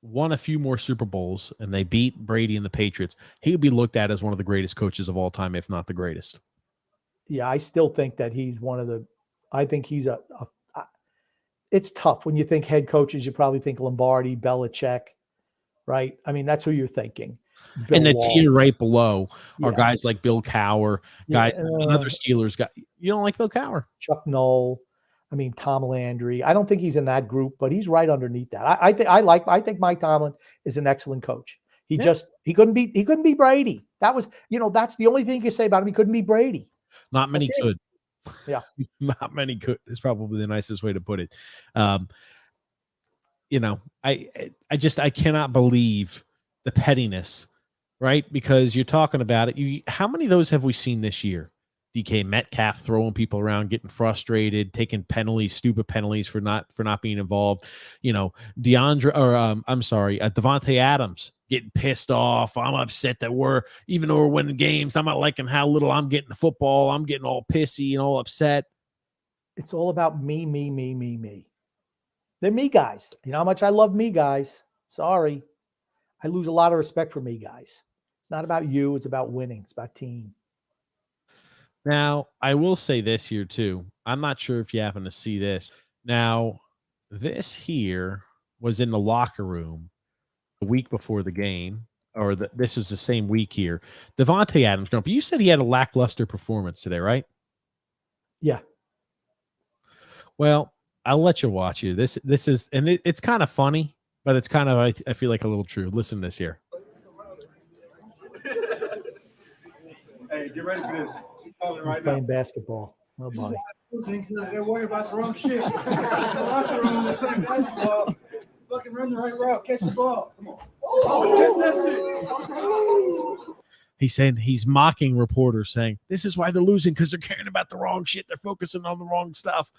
won a few more Super Bowls and they beat Brady and the Patriots, he would be looked at as one of the greatest coaches of all time, if not the greatest. Yeah, I still think that he's I think he's it's tough when you think head coaches. You probably think Lombardi, Belichick, right? I mean, that's who you're thinking. And the tier right below are guys like Bill Cowher, guys, another Steelers guy. You don't like Bill Cowher? Chuck Noll. I mean, Tom Landry. I don't think he's in that group, but he's right underneath that. I think Mike Tomlin is an excellent coach. He couldn't beat Brady. That was, that's the only thing you can say about him. He couldn't beat Brady. Not many could. Yeah. Not many could is probably the nicest way to put it. I cannot believe the pettiness, right? Because you're talking about it. How many of those have we seen this year? DK Metcalf throwing people around, getting frustrated, taking penalties, stupid penalties for not being involved. Devontae Adams getting pissed off. I'm upset that even though we're winning games, I'm not liking how little I'm getting the football. I'm getting all pissy and all upset. It's all about me. They're me guys. You know how much I love me guys. Sorry. I lose a lot of respect for me guys. It's not about you. It's about winning. It's about team. Now, I will say this here too. I'm not sure if you happen to see this. Now, this here was in the locker room the week before the game, this was the same week here. Devontae Adams, but you said he had a lackluster performance today, right? Yeah. Well, I'll let you watch it. This is, and it's kind of funny, but it's kind of, I feel like a little true. Listen to this here. Hey, get ready for this. Right playing basketball. Oh boy. They're worried about the wrong shit. Locker room, they're playing basketball. Fucking run the right route. Catch the ball. Come on. Oh, catch that shit. He's saying he's mocking reporters, saying this is why they're losing because they're caring about the wrong shit. They're focusing on the wrong stuff.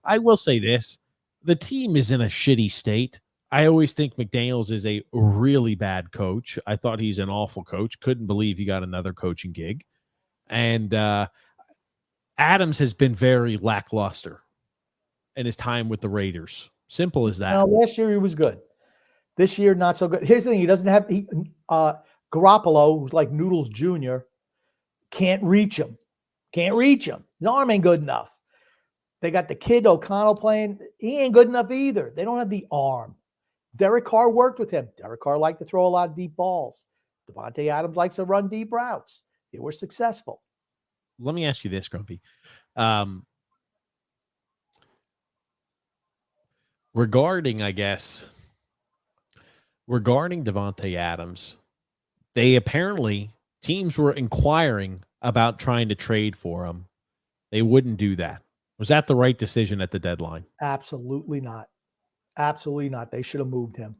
I will say this: the team is in a shitty state. I always think McDaniels is a really bad coach. I thought he's an awful coach. Couldn't believe he got another coaching gig. And Adams has been very lackluster in his time with the Raiders. Simple as that. Now, last year he was good. This year, not so good. Here's the thing: he doesn't have Garoppolo, who's like Noodles Jr., can't reach him. Can't reach him. His arm ain't good enough. They got the kid O'Connell playing. He ain't good enough either. They don't have the arm. Derek Carr worked with him. Derek Carr liked to throw a lot of deep balls. Devontae Adams likes to run deep routes. They were successful. Let me ask you this, Grumpy. Regarding Devontae Adams, they apparently teams were inquiring about trying to trade for him. They wouldn't do that. Was that the right decision at the deadline? Absolutely not. Absolutely not. They should have moved him.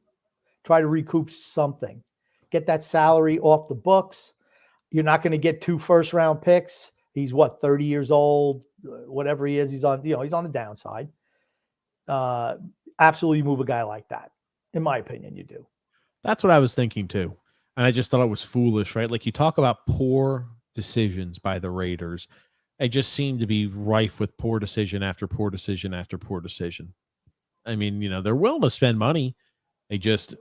Try to recoup something. Get that salary off the books. You're not going to get 2 first-round picks. He's 30 years old, whatever he is. He's on the downside. Absolutely move a guy like that. In my opinion, you do. That's what I was thinking too. And I just thought it was foolish, right? Like you talk about poor decisions by the Raiders. It just seemed to be rife with poor decision after poor decision after poor decision. I mean, they're willing to spend money. They just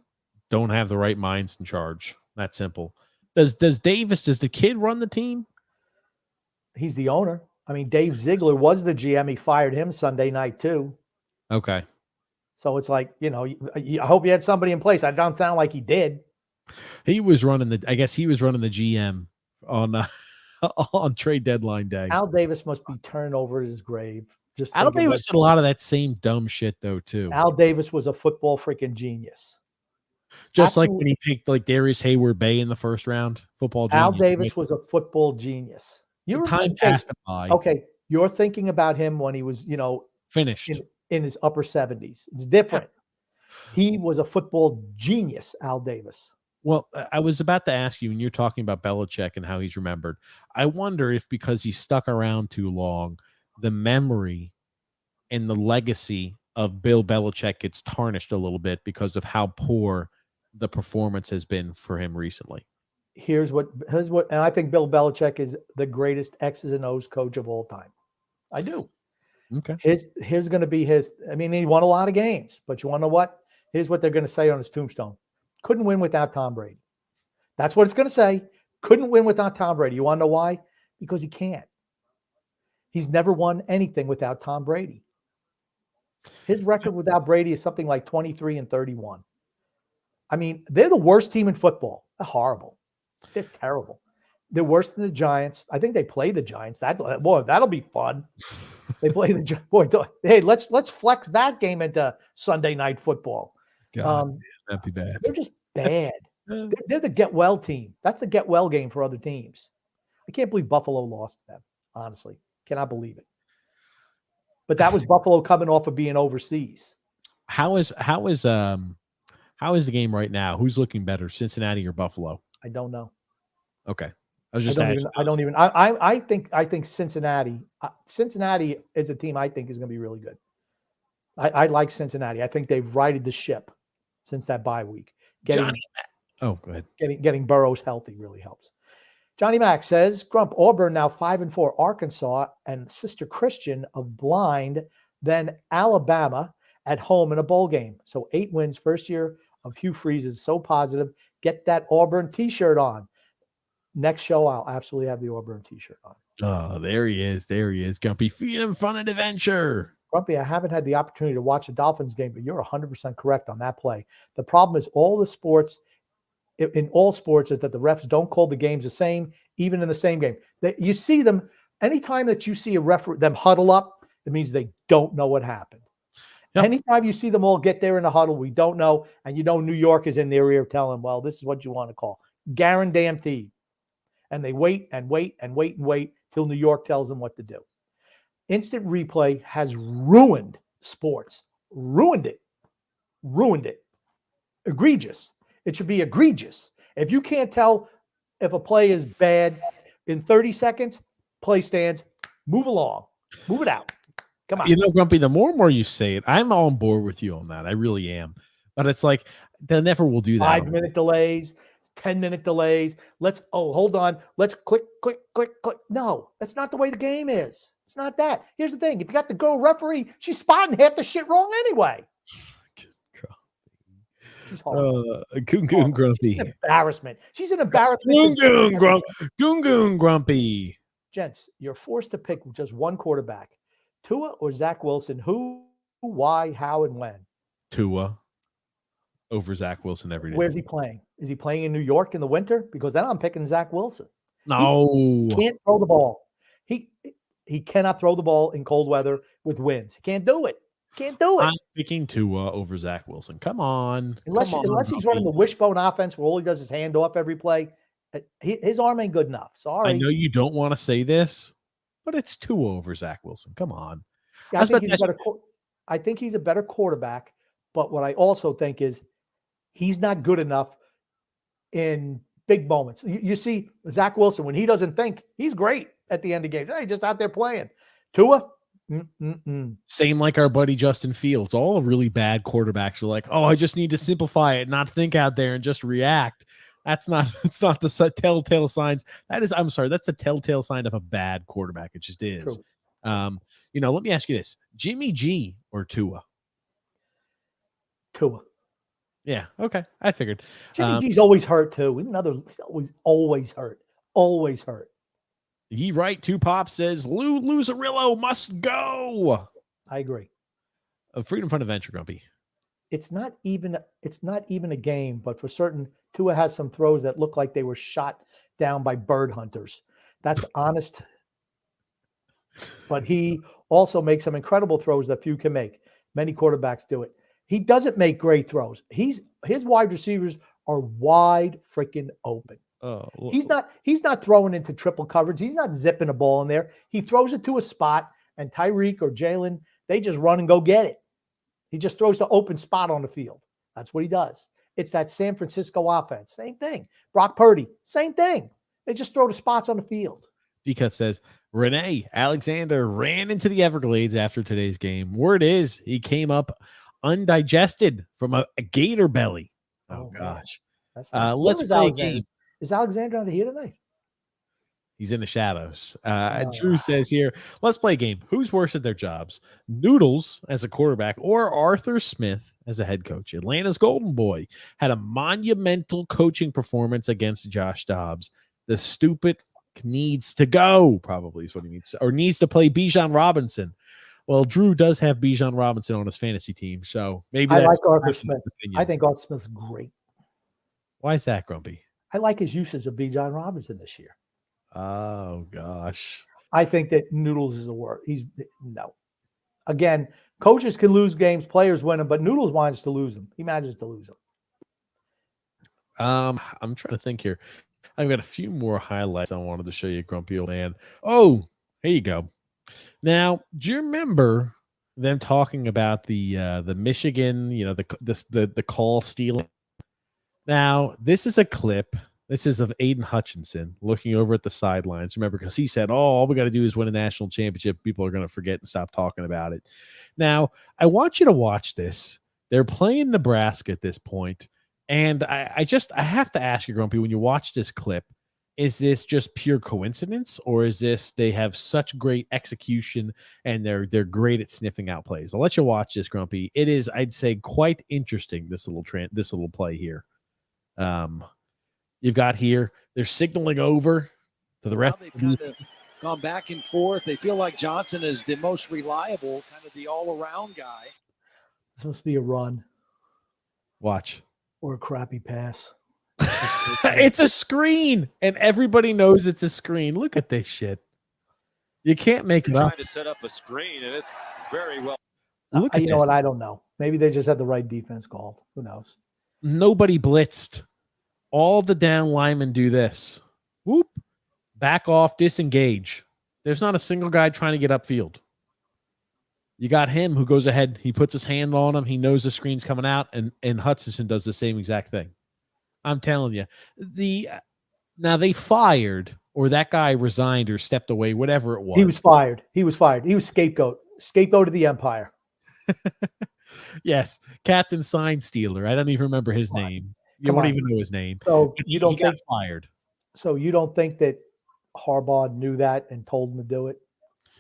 don't have the right minds in charge. That simple. Does the kid run the team? He's the owner. I mean, Dave Ziegler was the GM. He fired him Sunday night too. Okay. So it's like, I hope you had somebody in place. I don't sound like he did. He was running the GM on trade deadline day. Al Davis must be turned over his grave. Al Davis did a lot of that same dumb shit though too. Al Davis was a football freaking genius. Just Absolutely. Like when he picked like Darius Hayward Bay in the first round, football genius. Al Davis was a football genius. Time passed by. Okay, you're thinking about him when he was, finished in his upper 70s. It's different. He was a football genius, Al Davis. Well, I was about to ask you when you're talking about Belichick and how he's remembered. I wonder if because he stuck around too long, the memory and the legacy of Bill Belichick gets tarnished a little bit because of how poor the performance has been for him recently. Here's what, and I think Bill Belichick is the greatest X's and O's coach of all time. I do. Okay. Here's going to be his. I mean, he won a lot of games, but you want to know what? Here's what they're going to say on his tombstone: couldn't win without Tom Brady. That's what it's going to say. Couldn't win without Tom Brady. You want to know why? Because he can't. He's never won anything without Tom Brady. His record without Brady is something like 23-31. I mean, they're the worst team in football. They're horrible. They're terrible. They're worse than the Giants. I think they play the Giants. That'll be fun. They play the Giants. Hey, let's flex that game into Sunday Night Football. God, that'd be bad. They're just bad. They're the get well team. That's the get well game for other teams. I can't believe Buffalo lost to them. Honestly, cannot believe it. But that was Buffalo coming off of being overseas. How is the game right now? Who's looking better, Cincinnati or Buffalo? I don't know. Okay. I think Cincinnati. Cincinnati is a team I think is going to be really good. I like Cincinnati. I think they've righted the ship since that bye week. Go ahead. Getting Burrows healthy really helps. Johnny Mack says, Grump, Auburn now 5-4, Arkansas and Sister Christian of blind, then Alabama at home in a bowl game. So 8 wins, first year of Hugh Freeze is so positive. Get that Auburn t-shirt on. Next show, I'll absolutely have the Auburn t-shirt on. Oh, there he is. Grumpy, freedom, fun, and adventure. Grumpy, I haven't had the opportunity to watch the Dolphins game, but you're 100% correct on that play. The problem is in all sports is that the refs don't call the games the same, even in the same game. You see them, anytime that you see them huddle up, it means they don't know what happened. Yep. Anytime you see them all get there in a huddle, we don't know, and New York is in their ear telling, well, this is what you want to call. Guaranteed. And they wait and wait and wait and wait till New York tells them what to do. Instant replay has ruined sports. Ruined it. Egregious. It should be egregious. If you can't tell if a play is bad in 30 seconds, play stands, move along. Move it out. Come on. Grumpy, the more and more you say it, I'm on board with you on that. I really am. But it's like, they never will do that. 5-minute delays, 10-minute delays. Hold on. Let's click. No, that's not the way the game is. It's not that. Here's the thing. If you got the girl referee, she's spotting half the shit wrong anyway. She's horrible. Goon Goon Grumpy. Embarrassment. She's an embarrassment. Goon Goon Grumpy. Gents, you're forced to pick just one quarterback. Tua or Zach Wilson? Who, why, how, and when? Tua over Zach Wilson every day. Where's he playing? Is he playing in New York in the winter? Because then I'm picking Zach Wilson. No. He can't throw the ball. He cannot throw the ball in cold weather with winds. He can't do it. Can't do it. I'm picking Tua over Zach Wilson. Come on. Unless he's running the wishbone offense where all he does is hand off every play. His arm ain't good enough. Sorry. I know you don't want to say this, but it's Tua over Zach Wilson. Come on. Yeah, I think he's a better quarterback, but what I also think is he's not good enough in big moments. You see Zach Wilson, when he doesn't think, he's great at the end of games. Hey, just out there playing. Tua? Same like our buddy Justin Fields. All really bad quarterbacks are like, oh, I just need to simplify it, not think out there and just react. It's not the telltale signs. That's a telltale sign of a bad quarterback. It just is. True. Let me ask you this. Jimmy G or Tua? Tua. Yeah, okay. I figured. Jimmy G's always hurt too. He's always hurt. Always hurt. He right. Two Pop says Lou Luzarillo must go. I agree. Freedom Fund Adventure, Grumpy. It's not even a game, but for certain, Tua has some throws that look like they were shot down by bird hunters. That's honest. But he also makes some incredible throws that few can make. Many quarterbacks do it. He doesn't make great throws. His wide receivers are wide freaking open. Oh, he's not throwing into triple coverage. He's not zipping a ball in there. He throws it to a spot, and Tyreek or Jalen, they just run and go get it. He just throws the open spot on the field. That's what he does. It's that San Francisco offense. Same thing. Brock Purdy, same thing. They just throw the spots on the field. Because says Renee Alexander ran into the Everglades after today's game. Word is he came up undigested from a gator belly. Oh gosh. Let's play a game. Is Alexander under here tonight? He's in the shadows. Drew says here, let's play a game. Who's worse at their jobs? Noodles as a quarterback or Arthur Smith as a head coach? Atlanta's Golden Boy had a monumental coaching performance against Josh Dobbs. The stupid needs to go, probably is what he needs, or needs to play Bijan Robinson. Well, Drew does have Bijan Robinson on his fantasy team, so maybe I like Arthur Smith. I think Arthur Smith's great. Why is that, Grumpy? I like his usage of Bijan Robinson this year. Oh gosh. I think that Noodles is a word. No. Again, coaches can lose games, players win them, but Noodles wants to lose them. He manages to lose them. I'm trying to think here. I've got a few more highlights I wanted to show you, Grumpy old man. Oh, here you go. Now, do you remember them talking about the Michigan, the call stealing? Now, this is a clip. This is of Aiden Hutchinson looking over at the sidelines. Remember, because he said, all we got to do is win a national championship. People are going to forget and stop talking about it. Now, I want you to watch this. They're playing Nebraska at this point. And I have to ask you, Grumpy, when you watch this clip, is this just pure coincidence, or is this they have such great execution and they're great at sniffing out plays? I'll let you watch this, Grumpy. It is, I'd say, quite interesting, this little play here. You've got here, they're signaling over to the rest. They've kind of gone back and forth. They feel like Johnson is the most reliable, kind of the all-around guy. This must be a run. Watch. Or a crappy pass. It's a screen, and everybody knows it's a screen. Look at this shit. You can't make it up. Trying to set up a screen, and it's very well. Look at you know what? I don't know. Maybe they just had the right defense called. Who knows? Nobody blitzed. All the down linemen do this. Whoop. Back off, disengage. There's not a single guy trying to get upfield. You got him who goes ahead. He puts his hand on him. He knows the screen's coming out, and Hutchinson does the same exact thing. I'm telling you. Now they fired, or that guy resigned or stepped away, whatever it was. He was fired. He was scapegoat of the empire. Yes. Captain Sign Stealer. I don't even remember his name. You won't even know his name. So But you don't he got think fired. so you don't think that Harbaugh knew that and told him to do it?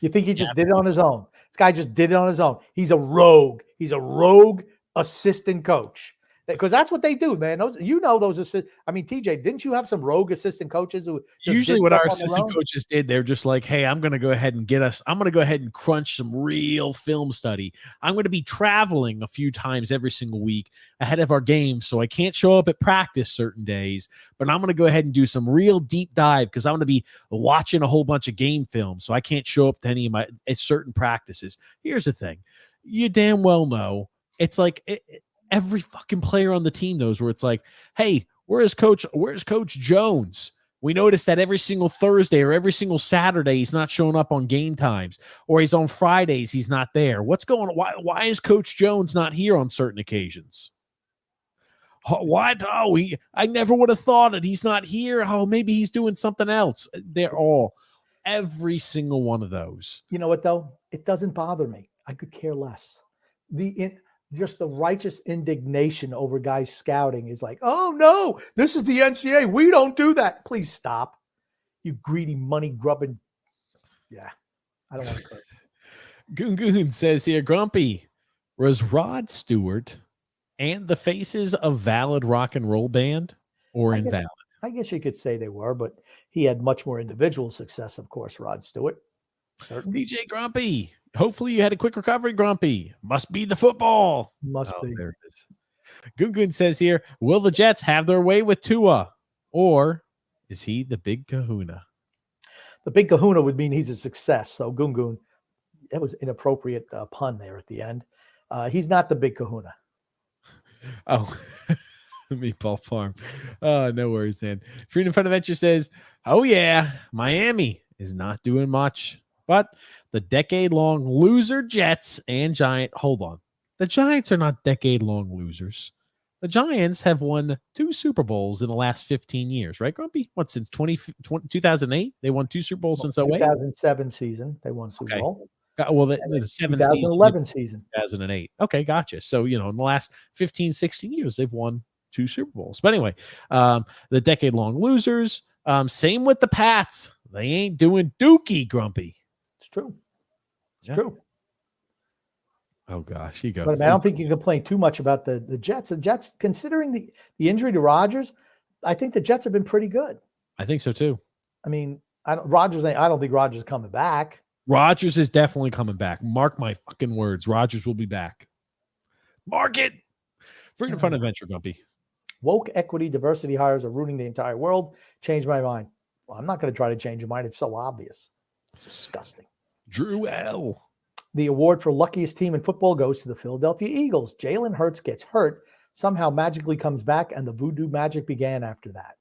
You think he just did it Absolutely. on his own? This guy just did it on his own. He's a rogue. He's a rogue assistant coach. Because that's what they do, man. Those those assist. I mean, TJ, didn't you have some rogue assistant coaches who just Usually did what stuff our on their assistant own? coaches did, they're just like, hey, I'm going to go ahead and crunch some real film study. I'm going to be traveling a few times every single week ahead of our games, so I can't show up at practice certain days, but I'm going to go ahead and do some real deep dive because I'm going to be watching a whole bunch of game film, so I can't show up to any of my certain practices. Here's the thing. You damn well know it's like every fucking player on the team knows where it's like, hey, where's Coach Jones? We notice that every single Thursday or every single Saturday he's not showing up on game times, or he's on Fridays he's not there. What's going on? Why is Coach Jones not here on certain occasions? What? Oh, I never would have thought it. He's not here. Oh, maybe he's doing something else. They're all every single one of those. You know what though? It doesn't bother me. I could care less. Just the righteous indignation over guys scouting is like, oh no, this is the NCAA. We don't do that. Please stop. You greedy money grubbing. Yeah, I don't want to curse. Goon says here, Grumpy, was Rod Stewart and the Faces a valid rock and roll band or invalid? I guess you could say they were, but he had much more individual success, of course, Rod Stewart. Certainly. DJ Grumpy, hopefully you had a quick recovery, Grumpy. Must be the football. Must be. There it is. Goon says here, will the Jets have their way with Tua, or is he the big kahuna? The big kahuna would mean he's a success. So Goon, that was inappropriate pun there at the end. He's not the big kahuna. Oh, Meatball Farm. No worries, man. Freedom Fun Adventure says, oh yeah, Miami is not doing much, but the decade-long loser Jets and Giant. Hold on. The Giants are not decade-long losers. The Giants have won 2 Super Bowls in the last 15 years, right, Grumpy? What, since 2008? They won 2 Super Bowls since 08? 2007 season, they won Super Bowl. Well, the 2011 season. 2008. Okay, gotcha. So, in the last 15, 16 years, they've won 2 Super Bowls. But anyway, the decade-long losers, same with the Pats. They ain't doing dookie, Grumpy. It's true. It's true. Oh, gosh. You go. But I don't think you can complain too much about the Jets. The Jets, considering the injury to Rodgers, I think the Jets have been pretty good. I think so, too. I mean, I don't think Rodgers is coming back. Rodgers is definitely coming back. Mark my fucking words. Rodgers will be back. Mark it. Freedom Fun Adventure, Grumpy. Woke equity diversity hires are ruining the entire world. Change my mind. Well, I'm not going to try to change your mind. It's so obvious. It's disgusting. Drew L. The award for luckiest team in football goes to the Philadelphia Eagles. Jalen Hurts gets hurt, somehow magically comes back, and the voodoo magic began after that.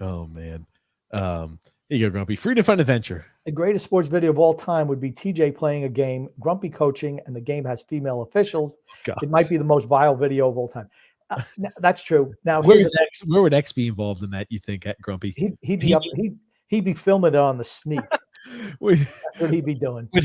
Oh, man. Here you go, Grumpy. Freedom Fun Adventure. The greatest sports video of all time would be TJ playing a game, Grumpy coaching, and the game has female officials. God. It might be the most vile video of all time. That's true. Now, where would X be involved in that, you think, at Grumpy? He'd be filming it on the sneak. That's what he'd be doing. Would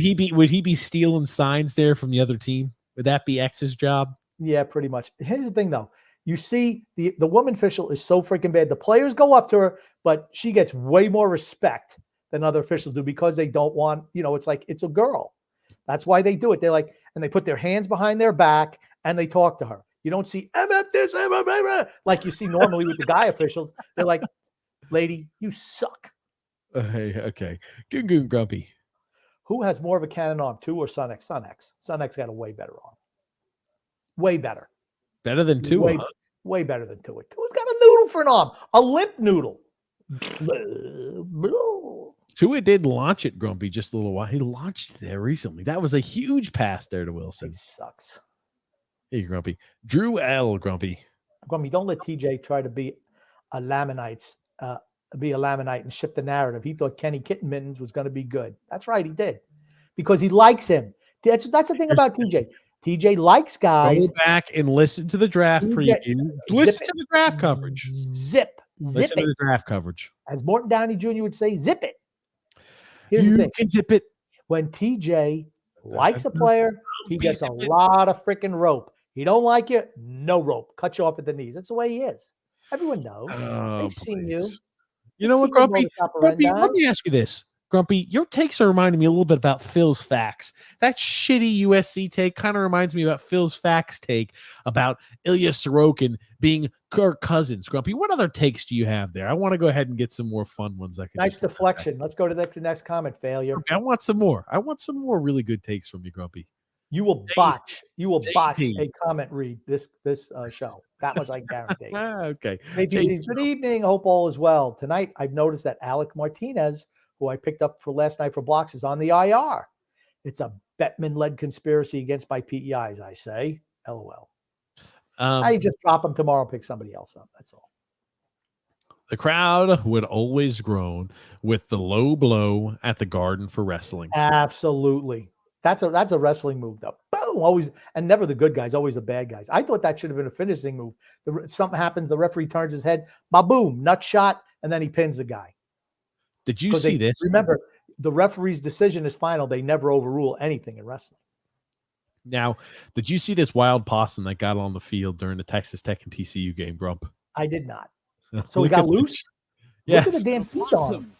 he be stealing signs there from the other team? Would that be X's job? Yeah, pretty much. Here's the thing, though. You see, the woman official is so freaking bad. The players go up to her, but she gets way more respect than other officials do because they don't want, it's like it's a girl. That's why they do it. They're like, and they put their hands behind their back and they talk to her. You don't see MF this, like you see normally with the guy officials. They're like, lady, you suck. Hey, okay. Goon Grumpy. Who has more of a cannon arm, 2 or Sun X? Sun X. Sun X got a way better arm. Way better. Better than Tua. Way better than Tua. Tua's got a noodle for an arm. A limp noodle. Tua did launch it, Grumpy, just a little while. He launched there recently. That was a huge pass there to Wilson. It sucks. Hey, Grumpy. Drew L. Grumpy. Grumpy, don't let TJ try to be a Lamanite and shift the narrative. He thought Kenny Kitten Mittens was going to be good. That's right, he did. Because he likes him. That's the thing about TJ. TJ likes guys. Go back and listen to the draft preview. Listen to the draft coverage. Zip Listen it. to the draft coverage. As Morton Downey Jr. would say, zip it. Here's the You thing. can zip it. When TJ likes a player, he gets a lot of freaking rope. He don't like you, no rope. Cut you off at the knees. That's the way he is. Everyone knows. Oh, They've seen you. please. They've You know what, seen your Grumpy? modus Grumpy, let operandi. me ask you this. Grumpy, your takes are reminding me a little bit about Phil's facts. That shitty USC take kind of reminds me about Phil's facts take about Ilya Sorokin being Kirk Cousins. Grumpy, what other takes do you have there? I want to go ahead and get some more fun ones. I can Nice just deflection. Let's go to the next comment. Failure. Grumpy, I want some more. I want some more really good takes from you, Grumpy. You will botch. You will botch JP. a comment read this show. That much I guarantee. Okay. JP says, good evening. Hope all is well. Tonight, I've noticed that Alec Martinez, who I picked up for last night for blocks, is on the IR. It's a Bettman-led conspiracy against my PEIs, I say. LOL. I just drop him tomorrow and pick somebody else up. That's all. The crowd would always groan with the low blow at the Garden for wrestling. Absolutely. That's a wrestling move, though. Boom! Always, and never the good guys, always the bad guys. I thought that should have been a finishing move. Something happens, the referee turns his head, boom, nut shot, and then he pins the guy. Did you see this? Remember, the referee's decision is final. They never overrule anything in wrestling. Now, did you see this wild possum that got on the field during the Texas Tech and TCU game, Grump? I did not. So he got loose? Yes. Look at the damn feet on him.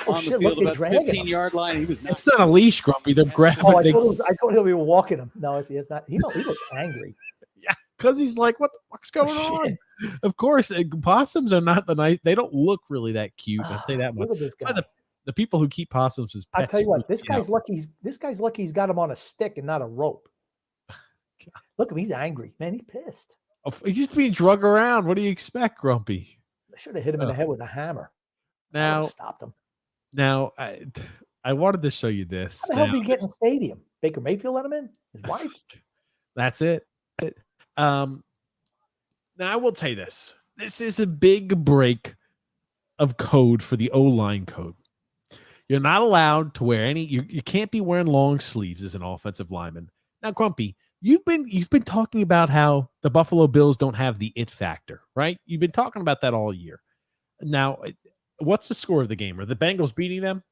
Oh, on shit, the field look, about they're the dragging him. 15-yard line. He was not. It's not a leash, Grumpy. They're grabbing. Oh, I thought we were walking him. No, it's not. He looks angry. Yeah, because he's like, what the fuck's going on? Of course, possums are not the nice. They don't look really that cute. I'll say that much. Look at this guy. The people who keep possums as pets. I'll tell you what, this guy's lucky. This guy's lucky he's got him on a stick and not a rope. Look at him. He's angry. Man, he's pissed. He's being drug around. What do you expect, Grumpy? I should have hit him in the head with a hammer. Now, stopped him. Now, I wanted to show you this. How the hell did he get in the stadium? Baker Mayfield let him in? His wife? That's it. Now, I will tell you this. This is a big break of code for the O-line code. You're not allowed to wear any. You can't be wearing long sleeves as an offensive lineman. Now, Grumpy, you've been talking about how the Buffalo Bills don't have the it factor, right? You've been talking about that all year. Now, what's the score of the game? Are the Bengals beating them?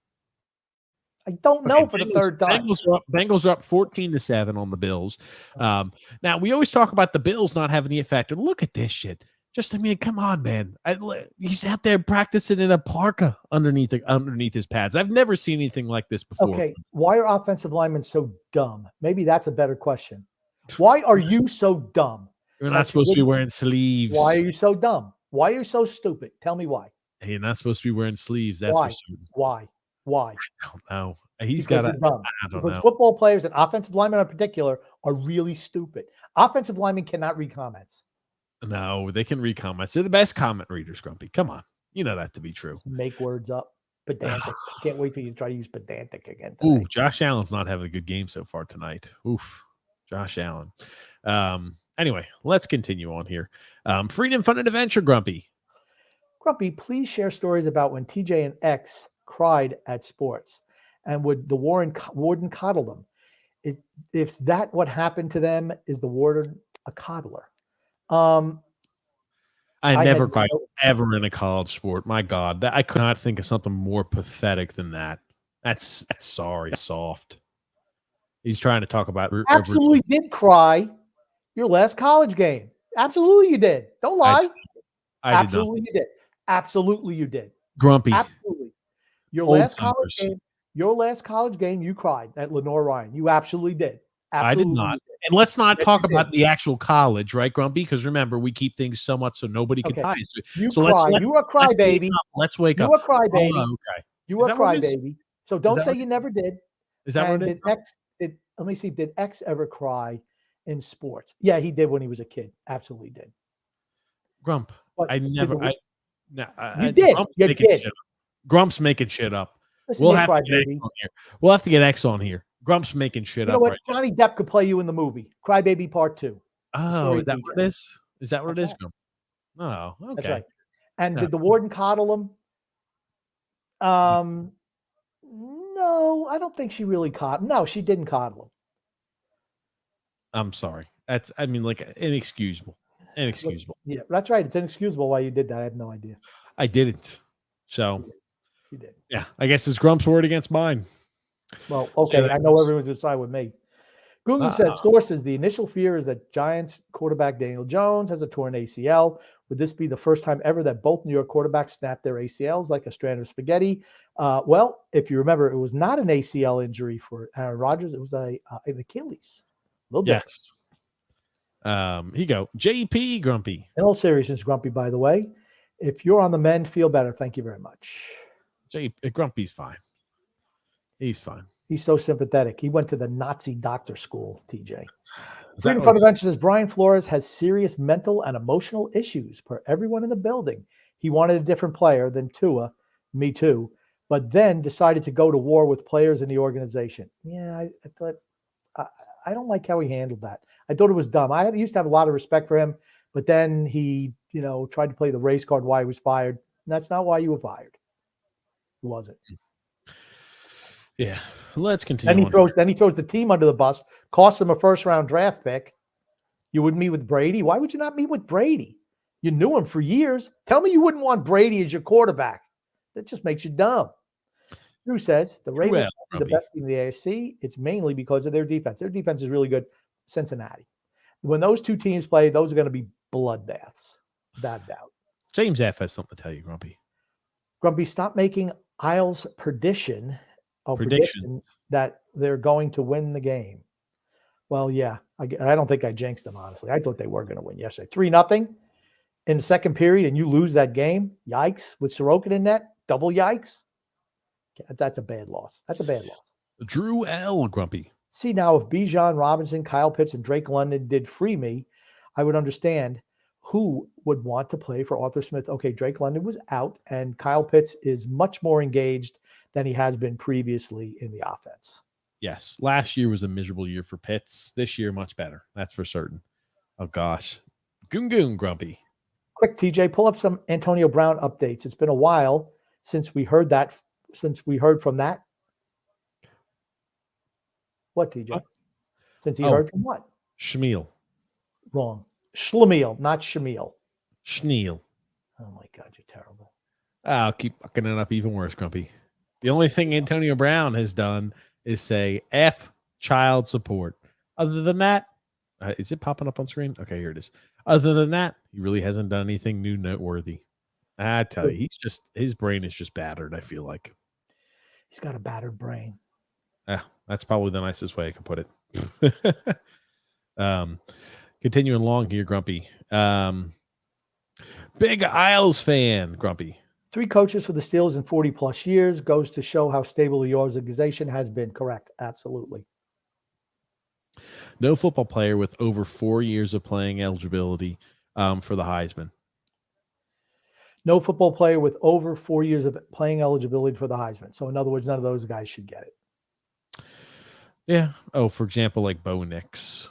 I don't know for the third time. Bengals are up 14-7 on the Bills. Now, we always talk about the Bills not having the it factor. Look at this shit. Come on, man. He's out there practicing in a parka underneath his pads. I've never seen anything like this before. Okay, why are offensive linemen so dumb? Maybe that's a better question. Why are you so dumb? You're not supposed to be wearing sleeves. Why are you so dumb? Why are you so stupid? Tell me why. Hey, you're not supposed to be wearing sleeves. That's why? for certain. Why? I don't know. He's because got you're dumb. I don't Because know. football players and offensive linemen in particular are really stupid. Offensive linemen cannot read comments. No, they can read comments. They're the best comment readers, Grumpy. Come on. You know that to be true. Just make words up. Pedantic. Can't wait for you to try to use pedantic again Ooh, today. Josh Allen's not having a good game so far tonight. Oof. Josh Allen. Anyway, let's continue on here. Freedom, fun, and adventure, Grumpy. Grumpy, please share stories about when TJ and X cried at sports, and would the warden coddle them? If that what happened to them, is the warden a coddler? I never cried ever in a college sport. My God, I could not think of something more pathetic than that. That's sorry, soft. He's trying to talk about absolutely did cry your last college game. Absolutely, you did. Don't lie. Absolutely, you did. Absolutely, you did. Grumpy. Absolutely. Your last college game, you cried at Lenore Ryan. You absolutely did. Absolutely I did not. Did. And let's not talk about the actual college, right, Grumpy? Because remember, we keep things so much so nobody can tie us to it. You cried. You were a crybaby. Let's wake up. You were a crybaby. Okay. You were a crybaby. So don't say you never did. Is that what it is? Let me see. Did X ever cry in sports? Yeah, he did when he was a kid. Absolutely did. Grump. But I never. You did. You did. Grump's making shit up. Listen, We'll have to get X on here. We'll have to get X on here. Grump's making shit up. What? Right Johnny Depp could play you in the movie Crybaby Part 2. Oh, is that what it is? Is that what it is, Grump? Oh, okay. That's right. And did the warden coddle him? No, I don't think she really coddled. No, she didn't coddle him. I'm sorry. That's, I mean, like, inexcusable. Inexcusable. Yeah, that's right. It's inexcusable why you did that. I had no idea. I didn't. So, you did. Yeah, I guess it's Grump's word against mine. Well, okay. I know everyone's going to side with me. Google said sources, the initial fear is that Giants quarterback Daniel Jones has a torn ACL. Would this be the first time ever that both New York quarterbacks snapped their ACLs like a strand of spaghetti? Well, if you remember, it was not an ACL injury for Aaron Rodgers. It was an Achilles. A little different. Yes. Here you go. JP Grumpy. In all seriousness, Grumpy, by the way, if you're on the mend, feel better. Thank you very much. Grumpy's fine. He's fine. He's so sympathetic. He went to the Nazi doctor school, TJ. Is that Freedom what Fund it is? Adventure says Brian Flores has serious mental and emotional issues per everyone in the building. He wanted a different player than Tua, me too, but then decided to go to war with players in the organization. Yeah, I thought I don't like how he handled that. I thought it was dumb. I used to have a lot of respect for him, but then he, tried to play the race card why he was fired. And that's not why you were fired. It wasn't. Yeah. Let's continue. Then he throws the team under the bus, costs him a first-round draft pick. You wouldn't meet with Brady? Why would you not meet with Brady? You knew him for years. Tell me you wouldn't want Brady as your quarterback. That just makes you dumb. Drew says the Ravens are the best team in the AFC. It's mainly because of their defense. Their defense is really good. Cincinnati. When those two teams play, those are going to be bloodbaths. Without doubt. James F has something to tell you, Grumpy. Grumpy, stop making Isles' prediction that they're going to win the game. Well, yeah, I don't think I jinxed them, honestly. I thought they were going to win yesterday. 3-0 in the second period, and you lose that game. Yikes. With Sorokin in net, double yikes. That's a bad loss. That's a bad loss. Drew L. Grumpy. See, now, if Bijan Robinson, Kyle Pitts, and Drake London did free me, I would understand who would want to play for Arthur Smith. Okay, Drake London was out, and Kyle Pitts is much more engaged than he has been previously in the offense. Yes. Last year was a miserable year for Pitts. This year, much better. That's for certain. Oh, gosh. Goon Grumpy. Quick, TJ, pull up some Antonio Brown updates. It's been a while since we heard from that. What, TJ? What? Since he heard from what? Shmeal. Wrong. Schlemiel, not Shamil. Schneal. Oh, my God, you're terrible. I'll keep fucking it up even worse, Grumpy. The only thing Antonio Brown has done is say F child support. Other than that, is it popping up on screen? Okay, here it is. Other than that, he really hasn't done anything new noteworthy. I tell you, his brain is just battered, I feel like. He's got a battered brain. That's probably the nicest way I can put it. Continuing along here, Grumpy. Big Isles fan, Grumpy. 3 coaches for the Steelers in 40-plus years goes to show how stable the organization has been. Correct. Absolutely. No football player with over 4 years of playing eligibility for the Heisman. No football player with over 4 years of playing eligibility for the Heisman. So, in other words, none of those guys should get it. Yeah. Oh, for example, like Bo Nix.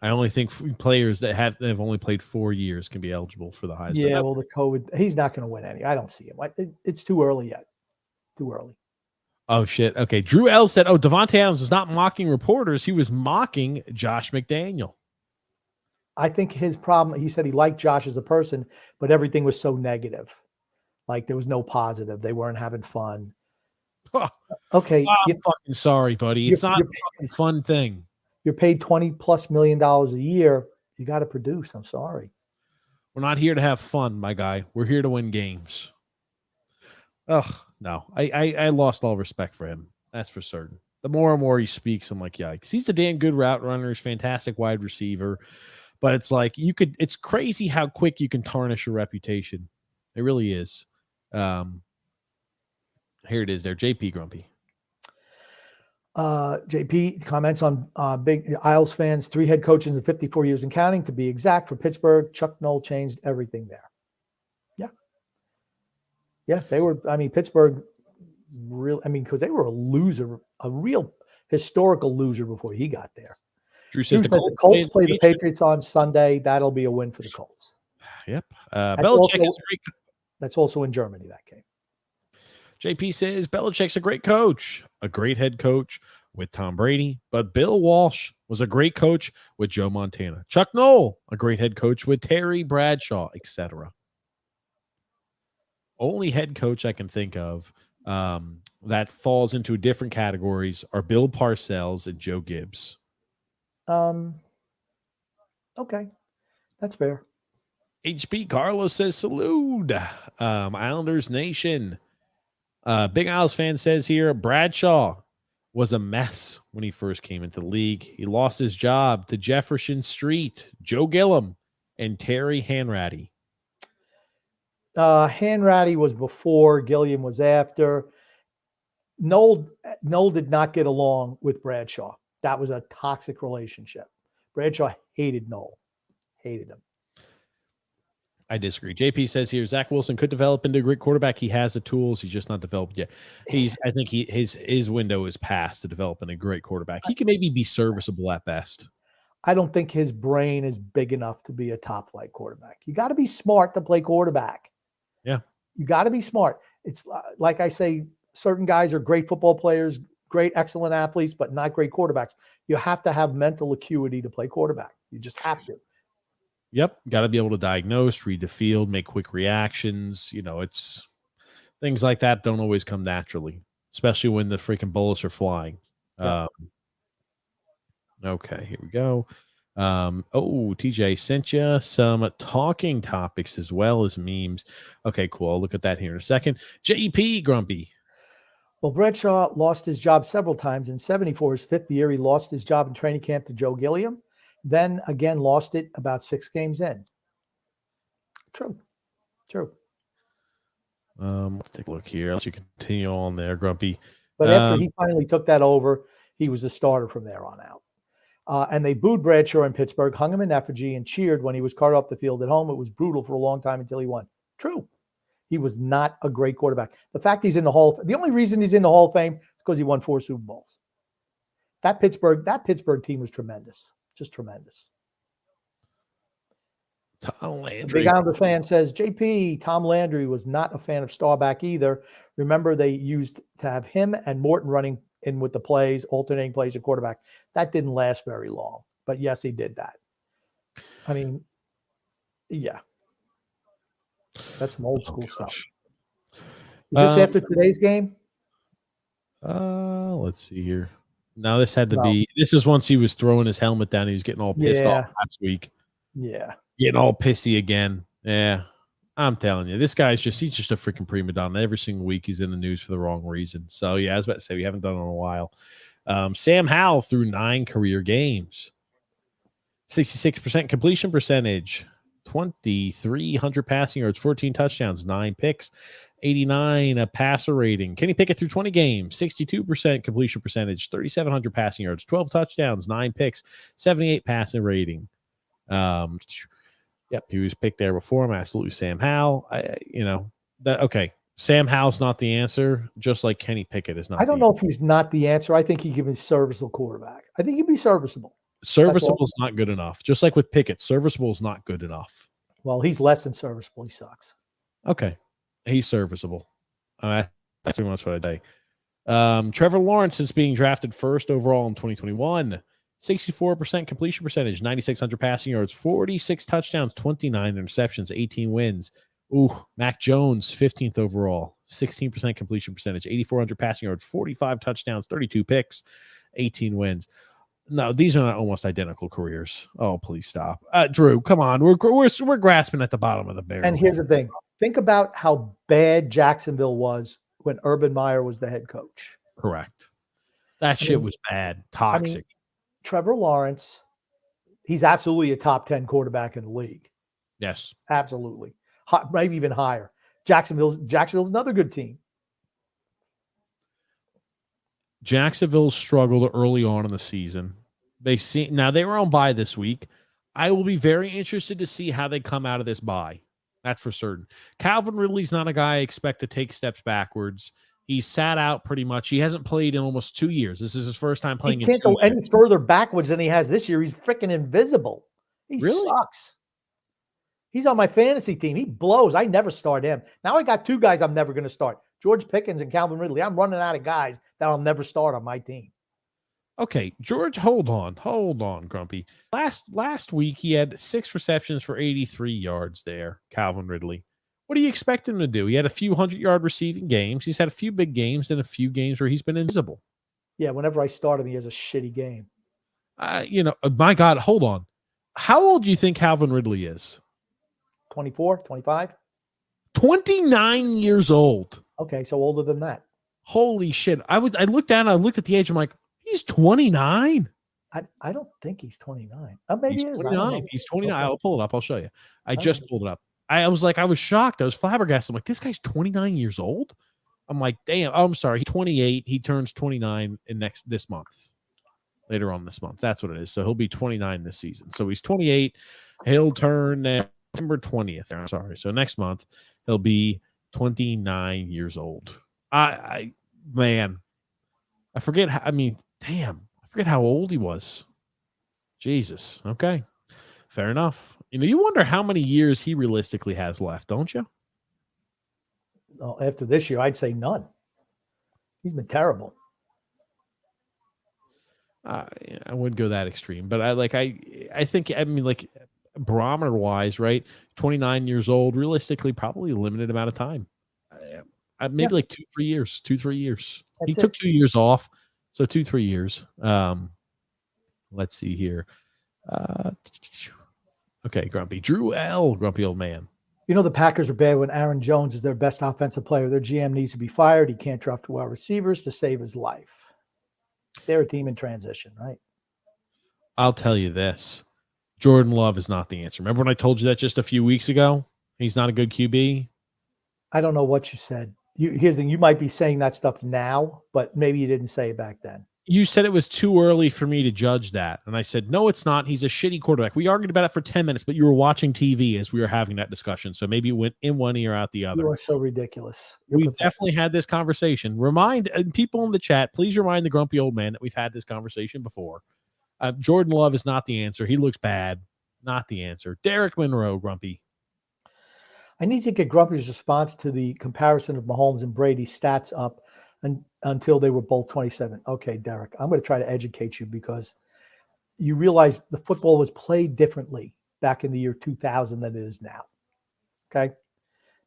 I only think players that have only played 4 years can be eligible for the Heisman. Yeah, well, the COVID, he's not going to win any. I don't see him. It's too early yet. Too early. Oh, shit. Okay. Drew L said, Devontae Adams was not mocking reporters. He was mocking Josh McDaniel. I think his problem, he said he liked Josh as a person, but everything was so negative. Like there was no positive. They weren't having fun. Okay. I'm fucking sorry, buddy. It's not a fucking fun thing. You're paid $20+ million a year. You got to produce. I'm sorry. We're not here to have fun, my guy. We're here to win games. Ugh, no. I lost all respect for him. That's for certain. The more and more he speaks, I'm like, yikes. He's a damn good route runner. He's fantastic wide receiver. But it's like it's crazy how quick you can tarnish your reputation. It really is. Here it is there. JP Grumpy. JP comments on big Isles fans, 3 head coaches in 54 years and counting, to be exact, for Pittsburgh. Chuck Noll changed everything there. Yeah, they were. I mean, Pittsburgh, because they were a loser, a real historical loser before he got there. Drew says the Colts play the Patriots on Sunday. That'll be a win for the Colts. Yep. That's also in Germany, that game. JP says Belichick's a great coach, a great head coach with Tom Brady, but Bill Walsh was a great coach with Joe Montana. Chuck Noll, a great head coach with Terry Bradshaw, etc. Only head coach I can think of that falls into different categories are Bill Parcells and Joe Gibbs. Okay, that's fair. HB Carlos says salute. Islanders Nation. Big Isles fan says here, Bradshaw was a mess when he first came into the league. He lost his job to Jefferson Street, Joe Gillum, and Terry Hanratty. Hanratty was before, Gilliam was after. Noel did not get along with Bradshaw. That was a toxic relationship. Bradshaw hated Noel. Hated him. I disagree. JP says here, Zach Wilson could develop into a great quarterback. He has the tools. He's just not developed yet. I think his window is past to develop into a great quarterback. He can maybe be serviceable at best. I don't think his brain is big enough to be a top flight quarterback. You got to be smart to play quarterback. Yeah. You got to be smart. It's like I say, certain guys are great football players, great, excellent athletes, but not great quarterbacks. You have to have mental acuity to play quarterback. You just have to. Yep. Got to be able to diagnose, read the field, make quick reactions. It's things like that don't always come naturally, especially when the freaking bullets are flying. Yeah. Okay, here we go. TJ sent you some talking topics as well as memes. Okay, cool. I'll look at that here in a second. JP Grumpy. Well, Bradshaw lost his job several times. In 74, his fifth year, he lost his job in training camp to Joe Gilliam. Then again, lost it about 6 games in. True. Let's take a look here. I'll let you continue on there, Grumpy. But after he finally took that over, he was the starter from there on out. And they booed Bradshaw in Pittsburgh, hung him in effigy, and cheered when he was carted off the field at home. It was brutal for a long time until he won. True. He was not a great quarterback. The fact he's in the only reason he's in the Hall of Fame is because he won 4 Super Bowls. That Pittsburgh team was tremendous. Just tremendous. Tom Landry. The Big Islander fan says, JP, Tom Landry was not a fan of Staubach either. Remember, they used to have him and Morton running in with the plays, alternating plays at quarterback. That didn't last very long. But yes, he did that. I mean, yeah. That's some old school stuff. Is this after today's game? Let's see here. No, this had to be. This is once he was throwing his helmet down. He was getting all pissed off last week. Yeah. Getting all pissy again. Yeah. I'm telling you, this guy's he's just a freaking prima donna. Every single week he's in the news for the wrong reason. So, yeah, I was about to say we haven't done it in a while. Sam Howell threw 9 career games. 66% completion percentage. 2,300 passing yards, 14 touchdowns, 9 picks, 89 passer rating. Kenny Pickett through 20 games, 62% completion percentage, 3,700 passing yards, 12 touchdowns, 9 picks, 78 passing rating. Yep, he was picked there before him. Absolutely, Sam Howell. Okay. Sam Howell's not the answer, just like Kenny Pickett is not. I don't know if he's not the answer. I think he could be a serviceable quarterback. I think he'd be serviceable. Serviceable is not good enough. Just like with Pickett, serviceable is not good enough. Well, he's less than serviceable. He sucks. Okay. He's serviceable. That's pretty much what I say. Trevor Lawrence is being drafted first overall in 2021. 64% completion percentage, 9,600 passing yards, 46 touchdowns, 29 interceptions, 18 wins. Ooh, Mac Jones, 15th overall, 16% completion percentage, 8,400 passing yards, 45 touchdowns, 32 picks, 18 wins. No, these are not almost identical careers. Oh, please stop. Drew, come on. We're grasping at the bottom of the barrel. And here's the thing. Think about how bad Jacksonville was when Urban Meyer was the head coach. Correct. That shit was bad. Toxic. Trevor Lawrence, he's absolutely a top 10 quarterback in the league. Yes. Absolutely. Maybe even higher. Jacksonville's another good team. Jacksonville struggled early on in the season. Now they were on bye this week. I will be very interested to see how they come out of this bye. That's for certain. Calvin Ridley's not a guy I expect to take steps backwards. He's sat out pretty much. He hasn't played in almost 2 years. This is his first time playing. He can't go any further backwards than he has this year. He's freaking invisible. He sucks. He's on my fantasy team. He blows. I never start him. Now I got 2 guys I'm never going to start. George Pickens and Calvin Ridley. I'm running out of guys that I'll never start on my team. Okay, George, hold on, Grumpy. Last week he had 6 receptions for 83 yards there, Calvin Ridley. What do you expect him to do? He had a few 100-yard receiving games. He's had a few big games and a few games where he's been invisible. Yeah, whenever I start him, he has a shitty game. My God, hold on. How old do you think Calvin Ridley is? 24, 25? 29 years old. Okay, so older than that. Holy shit. I looked down, I looked at the age, I'm like, he's 29. I don't think he's 29. Maybe He's he is. 29. He's 29. Okay. I'll pull it up. I'll show you. I All just right. pulled it up. I was shocked. I was flabbergasted. I'm like, this guy's 29 years old. I'm like, damn. Oh, I'm sorry. He's 28. He turns 29 this month. Later on this month. That's what it is. So he'll be 29 this season. So he's 28. He'll turn September 20th. I'm sorry. So next month he'll be 29 years old. Man, I forget. I forget how old he was. Jesus. Okay. Fair enough. You wonder how many years he realistically has left, don't you? Oh, after this year, I'd say none. He's been terrible. I wouldn't go that extreme, but I think barometer wise, right? 29 years old, realistically, probably a limited amount of time. Maybe like 2-3 years. 2-3 years. He took 2 years off, so 2-3 years. Let's see here. Okay, Grumpy. Drew L. Grumpy old man. The Packers are bad when Aaron Jones is their best offensive player. Their GM needs to be fired. He can't draft well receivers to save his life. They're a team in transition, right? I'll tell you this. Jordan Love is not the answer. Remember when I told you that just a few weeks ago? He's not a good QB. I don't know what you said. Here's the thing. You might be saying that stuff now, but maybe you didn't say it back then. You said it was too early for me to judge that. And I said, no, it's not. He's a shitty quarterback. We argued about it for 10 minutes, but you were watching TV as we were having that discussion. So maybe it went in one ear, out the other. You are so ridiculous. We've definitely had this conversation. Remind people in the chat, please remind the grumpy old man that we've had this conversation before. Jordan Love is not the answer. He looks bad. Not the answer. Derek Monroe, Grumpy. I need to get Grumpy's response to the comparison of Mahomes and Brady's stats up until they were both 27. Okay, Derek, I'm going to try to educate you because you realize the football was played differently back in the year 2000 than it is now. Okay?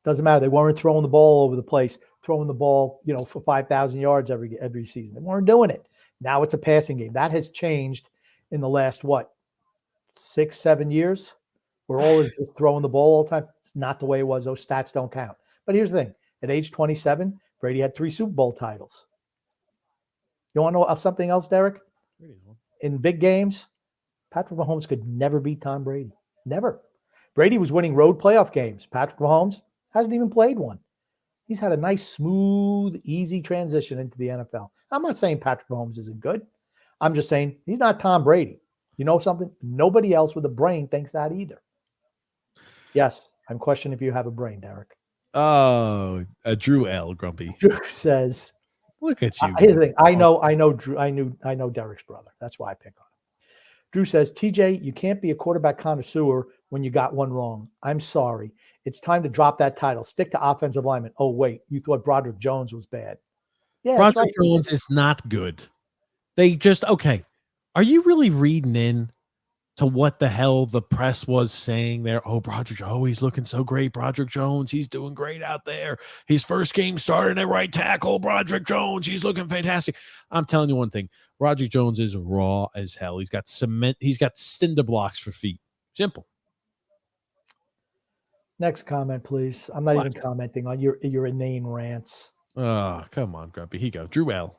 Doesn't matter. They weren't throwing the ball over the place, throwing the ball, for 5,000 yards every season. They weren't doing it. Now it's a passing game. That has changed in the last, 6-7 years? We're always just throwing the ball all the time. It's not the way it was. Those stats don't count. But here's the thing. At age 27, Brady had 3 Super Bowl titles. You want to know something else, Derek? In big games, Patrick Mahomes could never beat Tom Brady. Never. Brady was winning road playoff games. Patrick Mahomes hasn't even played one. He's had a nice, smooth, easy transition into the NFL. I'm not saying Patrick Mahomes isn't good. I'm just saying he's not Tom Brady. You know something? Nobody else with a brain thinks that either. Yes, I'm questioning if you have a brain, Derek. Oh, Drew L. Grumpy. Drew says, "Look at you." Here's the thing. I know Drew. I know Derek's brother. That's why I pick on him. Drew says, TJ, you can't be a quarterback connoisseur when you got one wrong. I'm sorry. It's time to drop that title. Stick to offensive lineman. Oh, wait. You thought Broderick Jones was bad. Yeah, Broderick Jones is not good. They just, okay. Are you really reading in to what the hell the press was saying there? Oh, Broderick, he's looking so great. Broderick Jones, he's doing great out there. His first game started at right tackle. Broderick Jones, he's looking fantastic. I'm telling you one thing. Broderick Jones is raw as hell. He's got cement. He's got cinder blocks for feet. Simple. Next comment, please. I'm not even commenting on your inane rants. Oh, come on, Grumpy. Here you go. Drew L.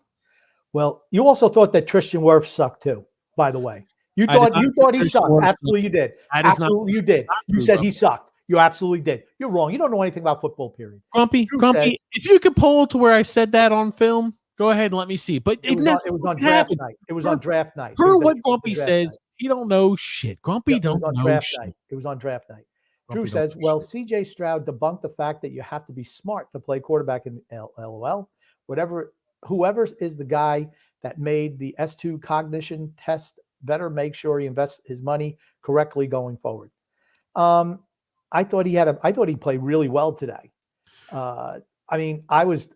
Well, you also thought that Tristan Wirfs sucked too, by the way. You thought he sucked. Absolutely you did. Absolutely you did. You said he sucked. You absolutely did. You're wrong. You don't know anything about football, period. Grumpy, if you could pull to where I said that on film, go ahead and let me see. But it was on draft night. It was on draft night. Per what Grumpy says, he don't know shit. Grumpy don't know shit. It was on draft night. Drew says, well, CJ Stroud debunked the fact that you have to be smart to play quarterback in LOL. Whoever is the guy that made the S2 cognition test better make sure he invests his money correctly going forward. I thought he played really well today. I was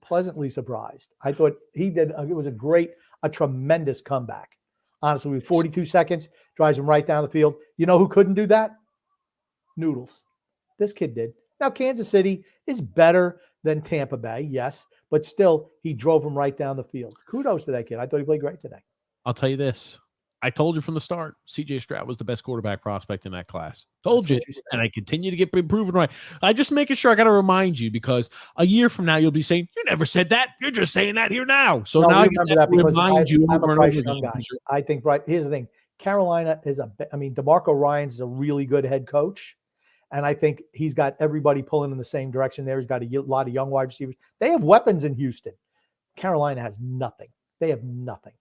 pleasantly surprised. I thought he did. It was a tremendous comeback. Honestly, with 42 seconds, drives him right down the field. You know who couldn't do that? Noodles. This kid did. Now, Kansas City is better than Tampa Bay, yes, but still, he drove him right down the field. Kudos to that kid. I thought he played great today. I'll tell you this. I told you from the start, CJ Stroud was the best quarterback prospect in that class. Told you, and I continue to get proven right. I just making sure I got to remind you, because a year from now you'll be saying, you never said that. You're just saying that here now. So now I remember that because remind you I'm over a and over Bryce Young again. guy. I think, here's the thing. Carolina is DeMarco Ryans is a really good head coach. And I think he's got everybody pulling in the same direction there. He's got a lot of young wide receivers. They have weapons in Houston. Carolina has nothing. They have nothing.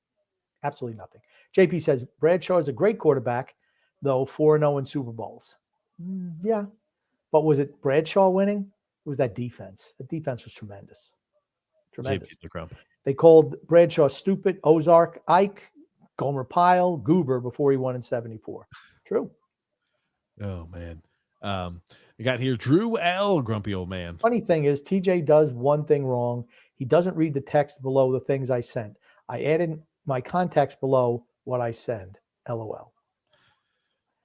Absolutely nothing. JP says, Bradshaw is a great quarterback, though 4-0 in Super Bowls. Yeah. But was it Bradshaw winning? It was that defense. The defense was tremendous. Tremendous. They called Bradshaw stupid, Ozark, Ike, Gomer Pyle, Goober before he won in 74. True. Oh, man. We got here Drew L., grumpy old man. Funny thing is, TJ does one thing wrong. He doesn't read the text below the things I sent. I added my context below what I send. LOL.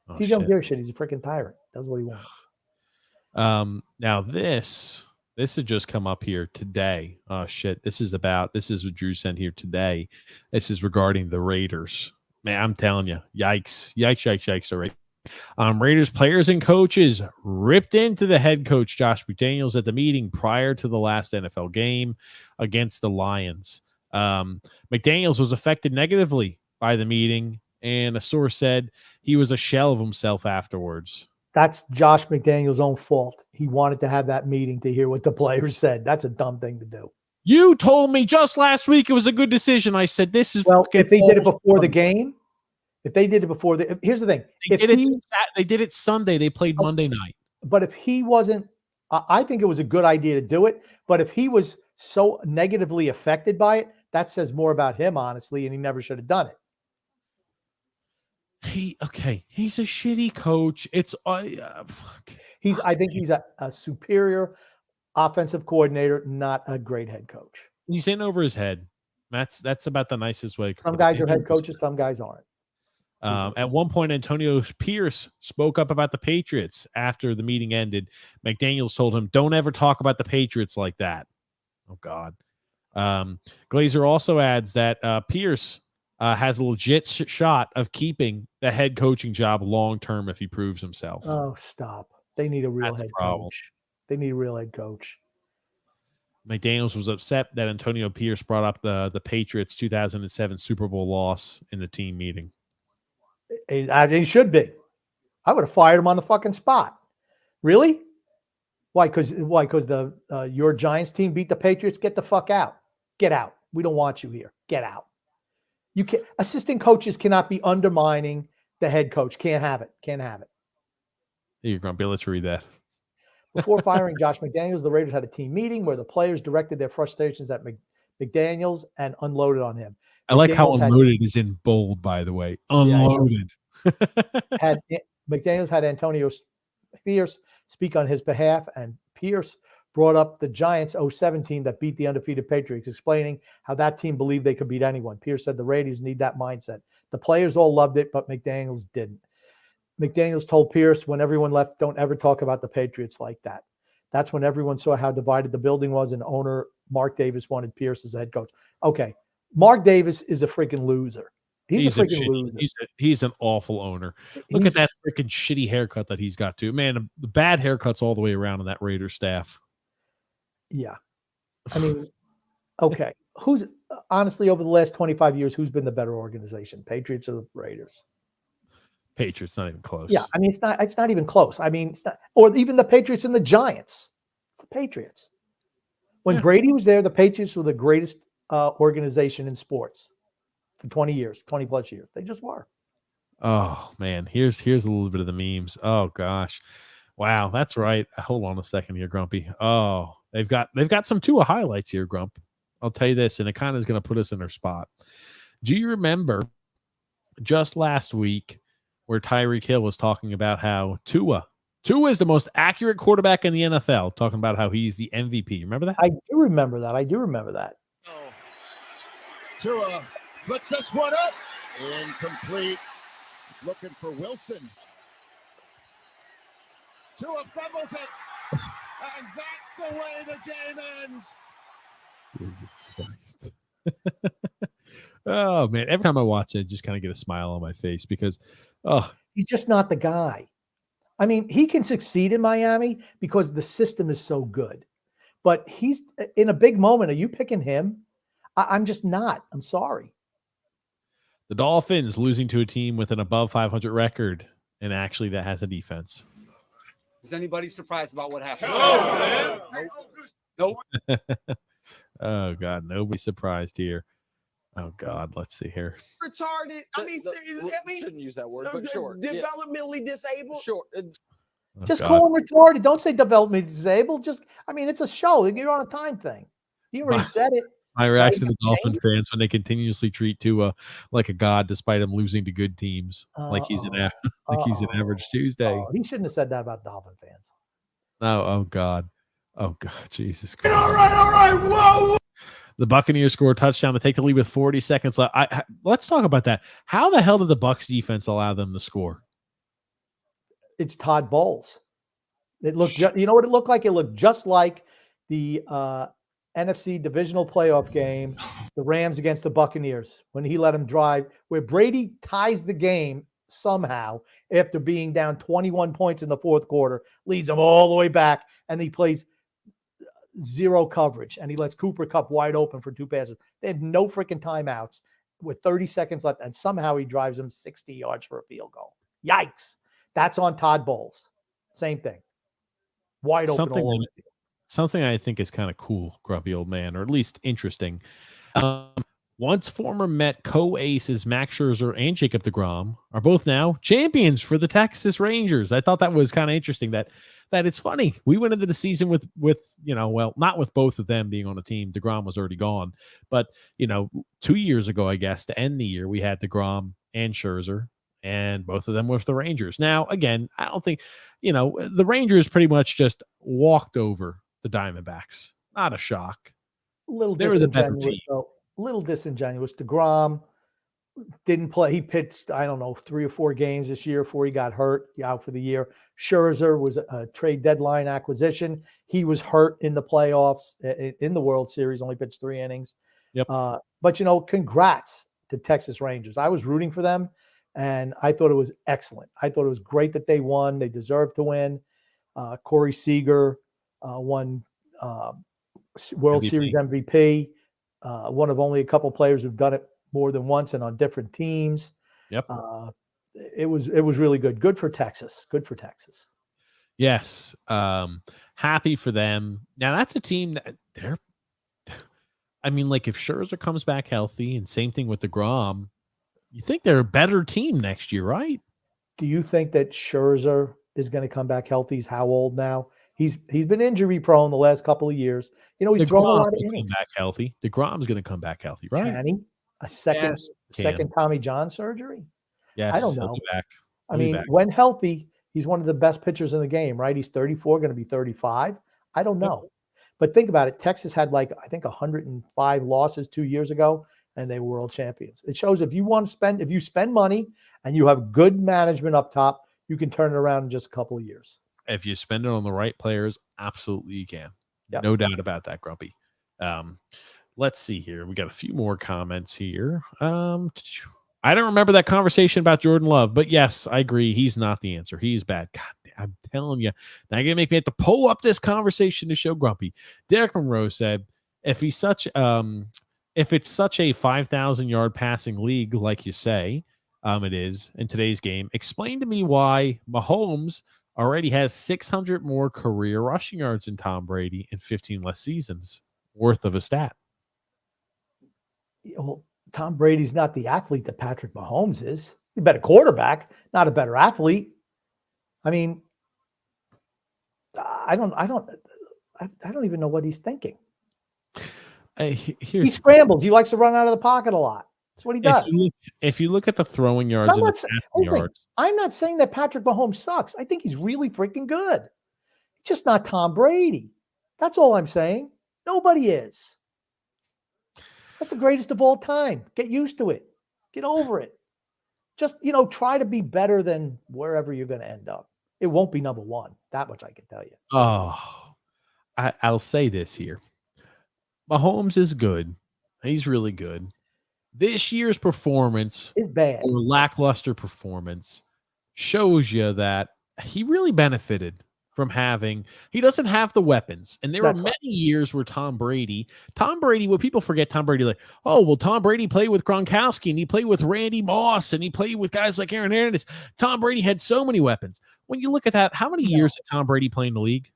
Oh, TJ don't give a shit. He's a freaking tyrant. Does what he wants. Now this had just come up here today. Oh shit. This is what Drew sent here today. This is regarding the Raiders. Man, I'm telling you, yikes already. Raiders players and coaches ripped into the head coach Josh McDaniels at the meeting prior to the last NFL game against the Lions. McDaniels was affected negatively by the meeting, and a source said he was a shell of himself afterwards. That's Josh McDaniels' own fault. He wanted to have that meeting to hear what the players said. That's a dumb thing to do. You told me just last week it was a good decision. I said this is if they did it before the game. If they did it before here's the thing. They did it Sunday. They played Monday night. But if he wasn't, I think it was a good idea to do it. But if he was so negatively affected by it, that says more about him, honestly, and he never should have done it. He's a shitty coach. It's fuck. I think he's a superior offensive coordinator, not a great head coach. He's in over his head. That's about the nicest way. Some guys are head coaches, some guys aren't. At one point, Antonio Pierce spoke up about the Patriots after the meeting ended. McDaniels told him, "Don't ever talk about the Patriots like that." Oh God. Glazer also adds that Pierce has a legit shot of keeping the head coaching job long term if he proves himself. Oh, stop! They need a real head coach. They need a real head coach. McDaniels was upset that Antonio Pierce brought up the Patriots' 2007 Super Bowl loss in the team meeting. He should be. I would have fired him on the fucking spot. Really? Why? Because the your Giants team beat the Patriots. Get the fuck out. Get out. We don't want you here. Get out. You can't. Assistant coaches cannot be undermining the head coach. Can't have it. Can't have it. You're grumpy. Let's read that. Before firing Josh McDaniels, the Raiders had a team meeting where the players directed their frustrations at McDaniels and unloaded on him. I like how unloaded is in bold, by the way. Unloaded. McDaniels had Antonio Pierce speak on his behalf, and Pierce brought up the Giants 2007 team that beat the undefeated Patriots, explaining how that team believed they could beat anyone. Pierce said the Raiders need that mindset. The players all loved it, but McDaniels didn't. McDaniels told Pierce when everyone left, don't ever talk about the Patriots like that. That's when everyone saw how divided the building was, and owner Mark Davis wanted Pierce as head coach. Okay. Mark Davis is a freaking loser. He's a freaking loser. He's an awful owner. Look at that freaking shitty haircut that he's got too. Man, the bad haircuts all the way around on that Raiders staff. Yeah. I mean, okay. Who's honestly over the last 25 years, who's been the better organization? Patriots or the Raiders? Patriots, not even close. Yeah. I mean, it's not even close. I mean, it's not, or even the Patriots and the Giants. It's the Patriots. When Brady was there, the Patriots were the greatest organization in sports for 20 plus years. They just were. Oh man, here's a little bit of the memes. Oh gosh. Wow, that's right. Hold on a second here, Grumpy. Oh, they've got some Tua highlights here, Grump. I'll tell you this, and it kind of is going to put us in our spot. Do you remember just last week where Tyreek Hill was talking about how Tua is the most accurate quarterback in the NFL, talking about how he's the MVP. Remember that? I do remember that. Oh. Tua flips this one up. Incomplete. He's looking for Wilson. Tua fumbles it. And that's the way the game ends. Jesus Christ. Oh man, every time I watch it, I just kind of get a smile on my face because, oh, He's just not the guy. I mean, he can succeed in Miami because the system is so good. But he's in a big moment. Are you picking him? I'm just not. I'm sorry. the Dolphins losing to a team with an above 500 record, and actually that has a defense. Is anybody surprised about what happened? No. Nope. Oh God, nobody's surprised here. Oh God, let's see here. Retarded. I mean, Shouldn't use that word, but sure. Developmentally disabled. Sure. Oh, Just God. call him retarded. Don't say developmentally disabled. Just, I mean, it's a show. You're on a time thing. You already said it. My reaction to Nothing Dolphin changed. fans when they continuously treat Tua like a god, despite him losing to good teams, like he's an average Tuesday. Oh, he shouldn't have said that about Dolphin fans. Oh God, Jesus Christ! All right. Whoa. The Buccaneers score a touchdown to take the lead with 40 seconds left. Let's talk about that. How the hell did the Bucs defense allow them to score? It's Todd Bowles. It looked, you know what it looked like? It looked just like the NFC divisional playoff game, the Rams against the Buccaneers, when he let him drive, where Brady ties the game somehow after being down 21 points in the fourth quarter, leads them all the way back, and he plays zero coverage, and he lets Cooper Kupp wide open for 2 passes. They have no freaking timeouts with 30 seconds left, and somehow he drives them 60 yards for a field goal. Yikes. That's on Todd Bowles. Same thing. Wide open all over the field. Something I think is kind of cool, grumpy old man, or at least interesting. Once former Met co-aces Max Scherzer and Jacob deGrom are both now champions for the Texas Rangers. I thought that was kind of interesting that it's funny. We went into the season with not with both of them being on the team. DeGrom was already gone, but 2 years ago, I guess, to end the year, we had DeGrom and Scherzer, and both of them with the Rangers. Now, again, I don't think, the Rangers pretty much just walked over the Diamondbacks. Not a shock. A little They were the better disingenuous, team. though. A little disingenuous. DeGrom didn't play. He pitched, I don't know, 3 or 4 games this year before he got hurt, out for the year. Scherzer was a trade deadline acquisition. He was hurt in the playoffs, in the World Series, only pitched 3 innings. Yep. But, congrats to Texas Rangers. I was rooting for them, and I thought it was excellent. I thought it was great that they won. They deserved to win. Corey Seager won World MVP. Series MVP. One of only a couple players who've done it more than once and on different teams. Yep. It was really good. Good for Texas. Good for Texas. Yes. Happy for them. Now that's a team that if Scherzer comes back healthy, and same thing with DeGrom, you think they're a better team next year, right? Do you think that Scherzer is going to come back healthy? He's how old now? He's been injury prone the last couple of years. He's thrown a lot of innings. Come back healthy. DeGrom's going to come back healthy, right? Can he? A second Tommy John surgery? Yes. I don't he'll know. be back. I mean, when healthy, he's one of the best pitchers in the game, right? He's 34, going to be 35. I don't know. But think about it. Texas had I think 105 losses 2 years ago, and they were world champions. It shows if you spend money and you have good management up top, you can turn it around in just a couple of years. If you spend it on the right players, absolutely you can. Yep. No doubt about that, Grumpy. Let's see here. We got a few more comments here. I don't remember that conversation about Jordan Love, but yes, I agree. He's not the answer. He's bad. God, I'm telling you. Now you're gonna make me have to pull up this conversation to show Grumpy. Derek Monroe said, if it's such a 5,000 yard passing league, like you say, it is in today's game, explain to me why Mahomes already has 600 more career rushing yards than Tom Brady in 15 less seasons worth of a stat. Well, Tom Brady's not the athlete that Patrick Mahomes is. He's a better quarterback, not a better athlete. I mean, I don't even know what he's thinking. He scrambles. He likes to run out of the pocket a lot. That's what he does. If you look at the throwing yards and the passing yards, I'm not saying that Patrick Mahomes sucks. I think he's really freaking good. He's just not Tom Brady. That's all I'm saying. Nobody is. That's the greatest of all time. Get used to it. Get over it. Just, try to be better than wherever you're going to end up. It won't be number one. That much I can tell you. Oh, I'll say this here. Mahomes is good. He's really good. This year's performance It's bad. or lackluster performance shows you that he really benefited from he doesn't have the weapons. And there were many years where Tom Brady, what people forget, Tom Brady, like, oh, well, Tom Brady played with Gronkowski and he played with Randy Moss and he played with guys like Aaron Hernandez. Tom Brady had so many weapons. When you look at that, how many years did Tom Brady play in the league?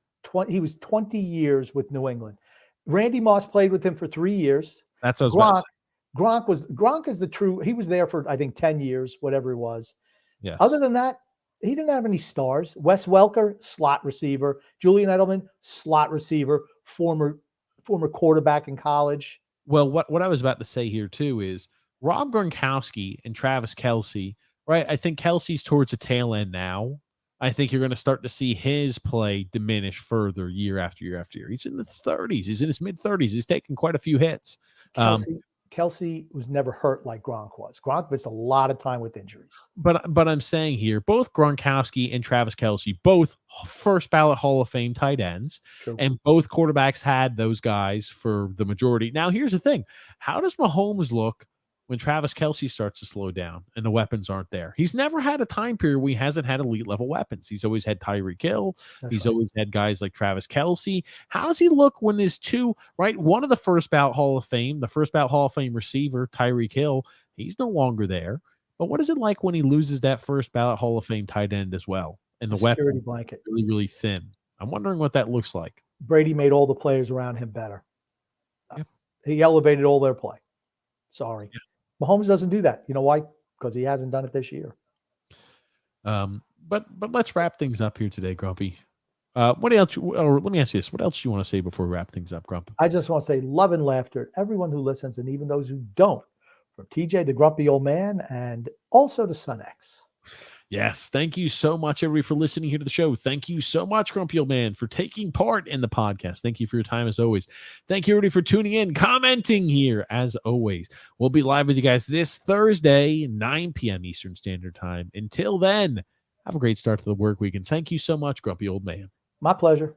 He was 20 years with New England. Randy Moss played with him for 3 years. That's what I was about to say. Gronk is the true. He was there for, I think, 10 years, whatever it was. Yes. Other than that, he didn't have any stars. Wes Welker, slot receiver. Julian Edelman, slot receiver. Former quarterback in college. Well, what I was about to say here too is Rob Gronkowski and Travis Kelce, right? I think Kelsey's towards the tail end now. I think you're going to start to see his play diminish further year after year after year. He's in the 30s. He's in his mid-30s. He's taken quite a few hits. Kelsey was never hurt like Gronk was. Gronk missed a lot of time with injuries. But I'm saying here, both Gronkowski and Travis Kelce, both first ballot Hall of Fame tight ends, and both quarterbacks had those guys for the majority. Now, here's the thing. How does Mahomes look when Travis Kelce starts to slow down and the weapons aren't there? He's never had a time period where he hasn't had elite level weapons. He's always had Tyreek Hill. He's always had guys like Travis Kelce. How does he look when there's two, right? One of the first ballot Hall of Fame receiver, Tyreek Hill, he's no longer there. But what is it like when he loses that first ballot Hall of Fame tight end as well? And the weapon blanket really, really thin. I'm wondering what that looks like. Brady made all the players around him better. Yep. He elevated all their play. Sorry. Yeah. Mahomes doesn't do that. You know why? Because he hasn't done it this year. But let's wrap things up here today, Grumpy. What else? Or let me ask you this: what else do you want to say before we wrap things up, Grump? I just want to say love and laughter to everyone who listens, and even those who don't. From TJ, the grumpy old man, and also to Son X. Yes, thank you so much, everybody, for listening here to the show. Thank you so much, Grumpy Old Man, for taking part in the podcast. Thank you for your time, as always. Thank you, everybody, for tuning in, commenting here, as always. We'll be live with you guys this Thursday, 9 p.m. Eastern Standard Time. Until then, have a great start to the work week, and thank you so much, Grumpy Old Man. My pleasure.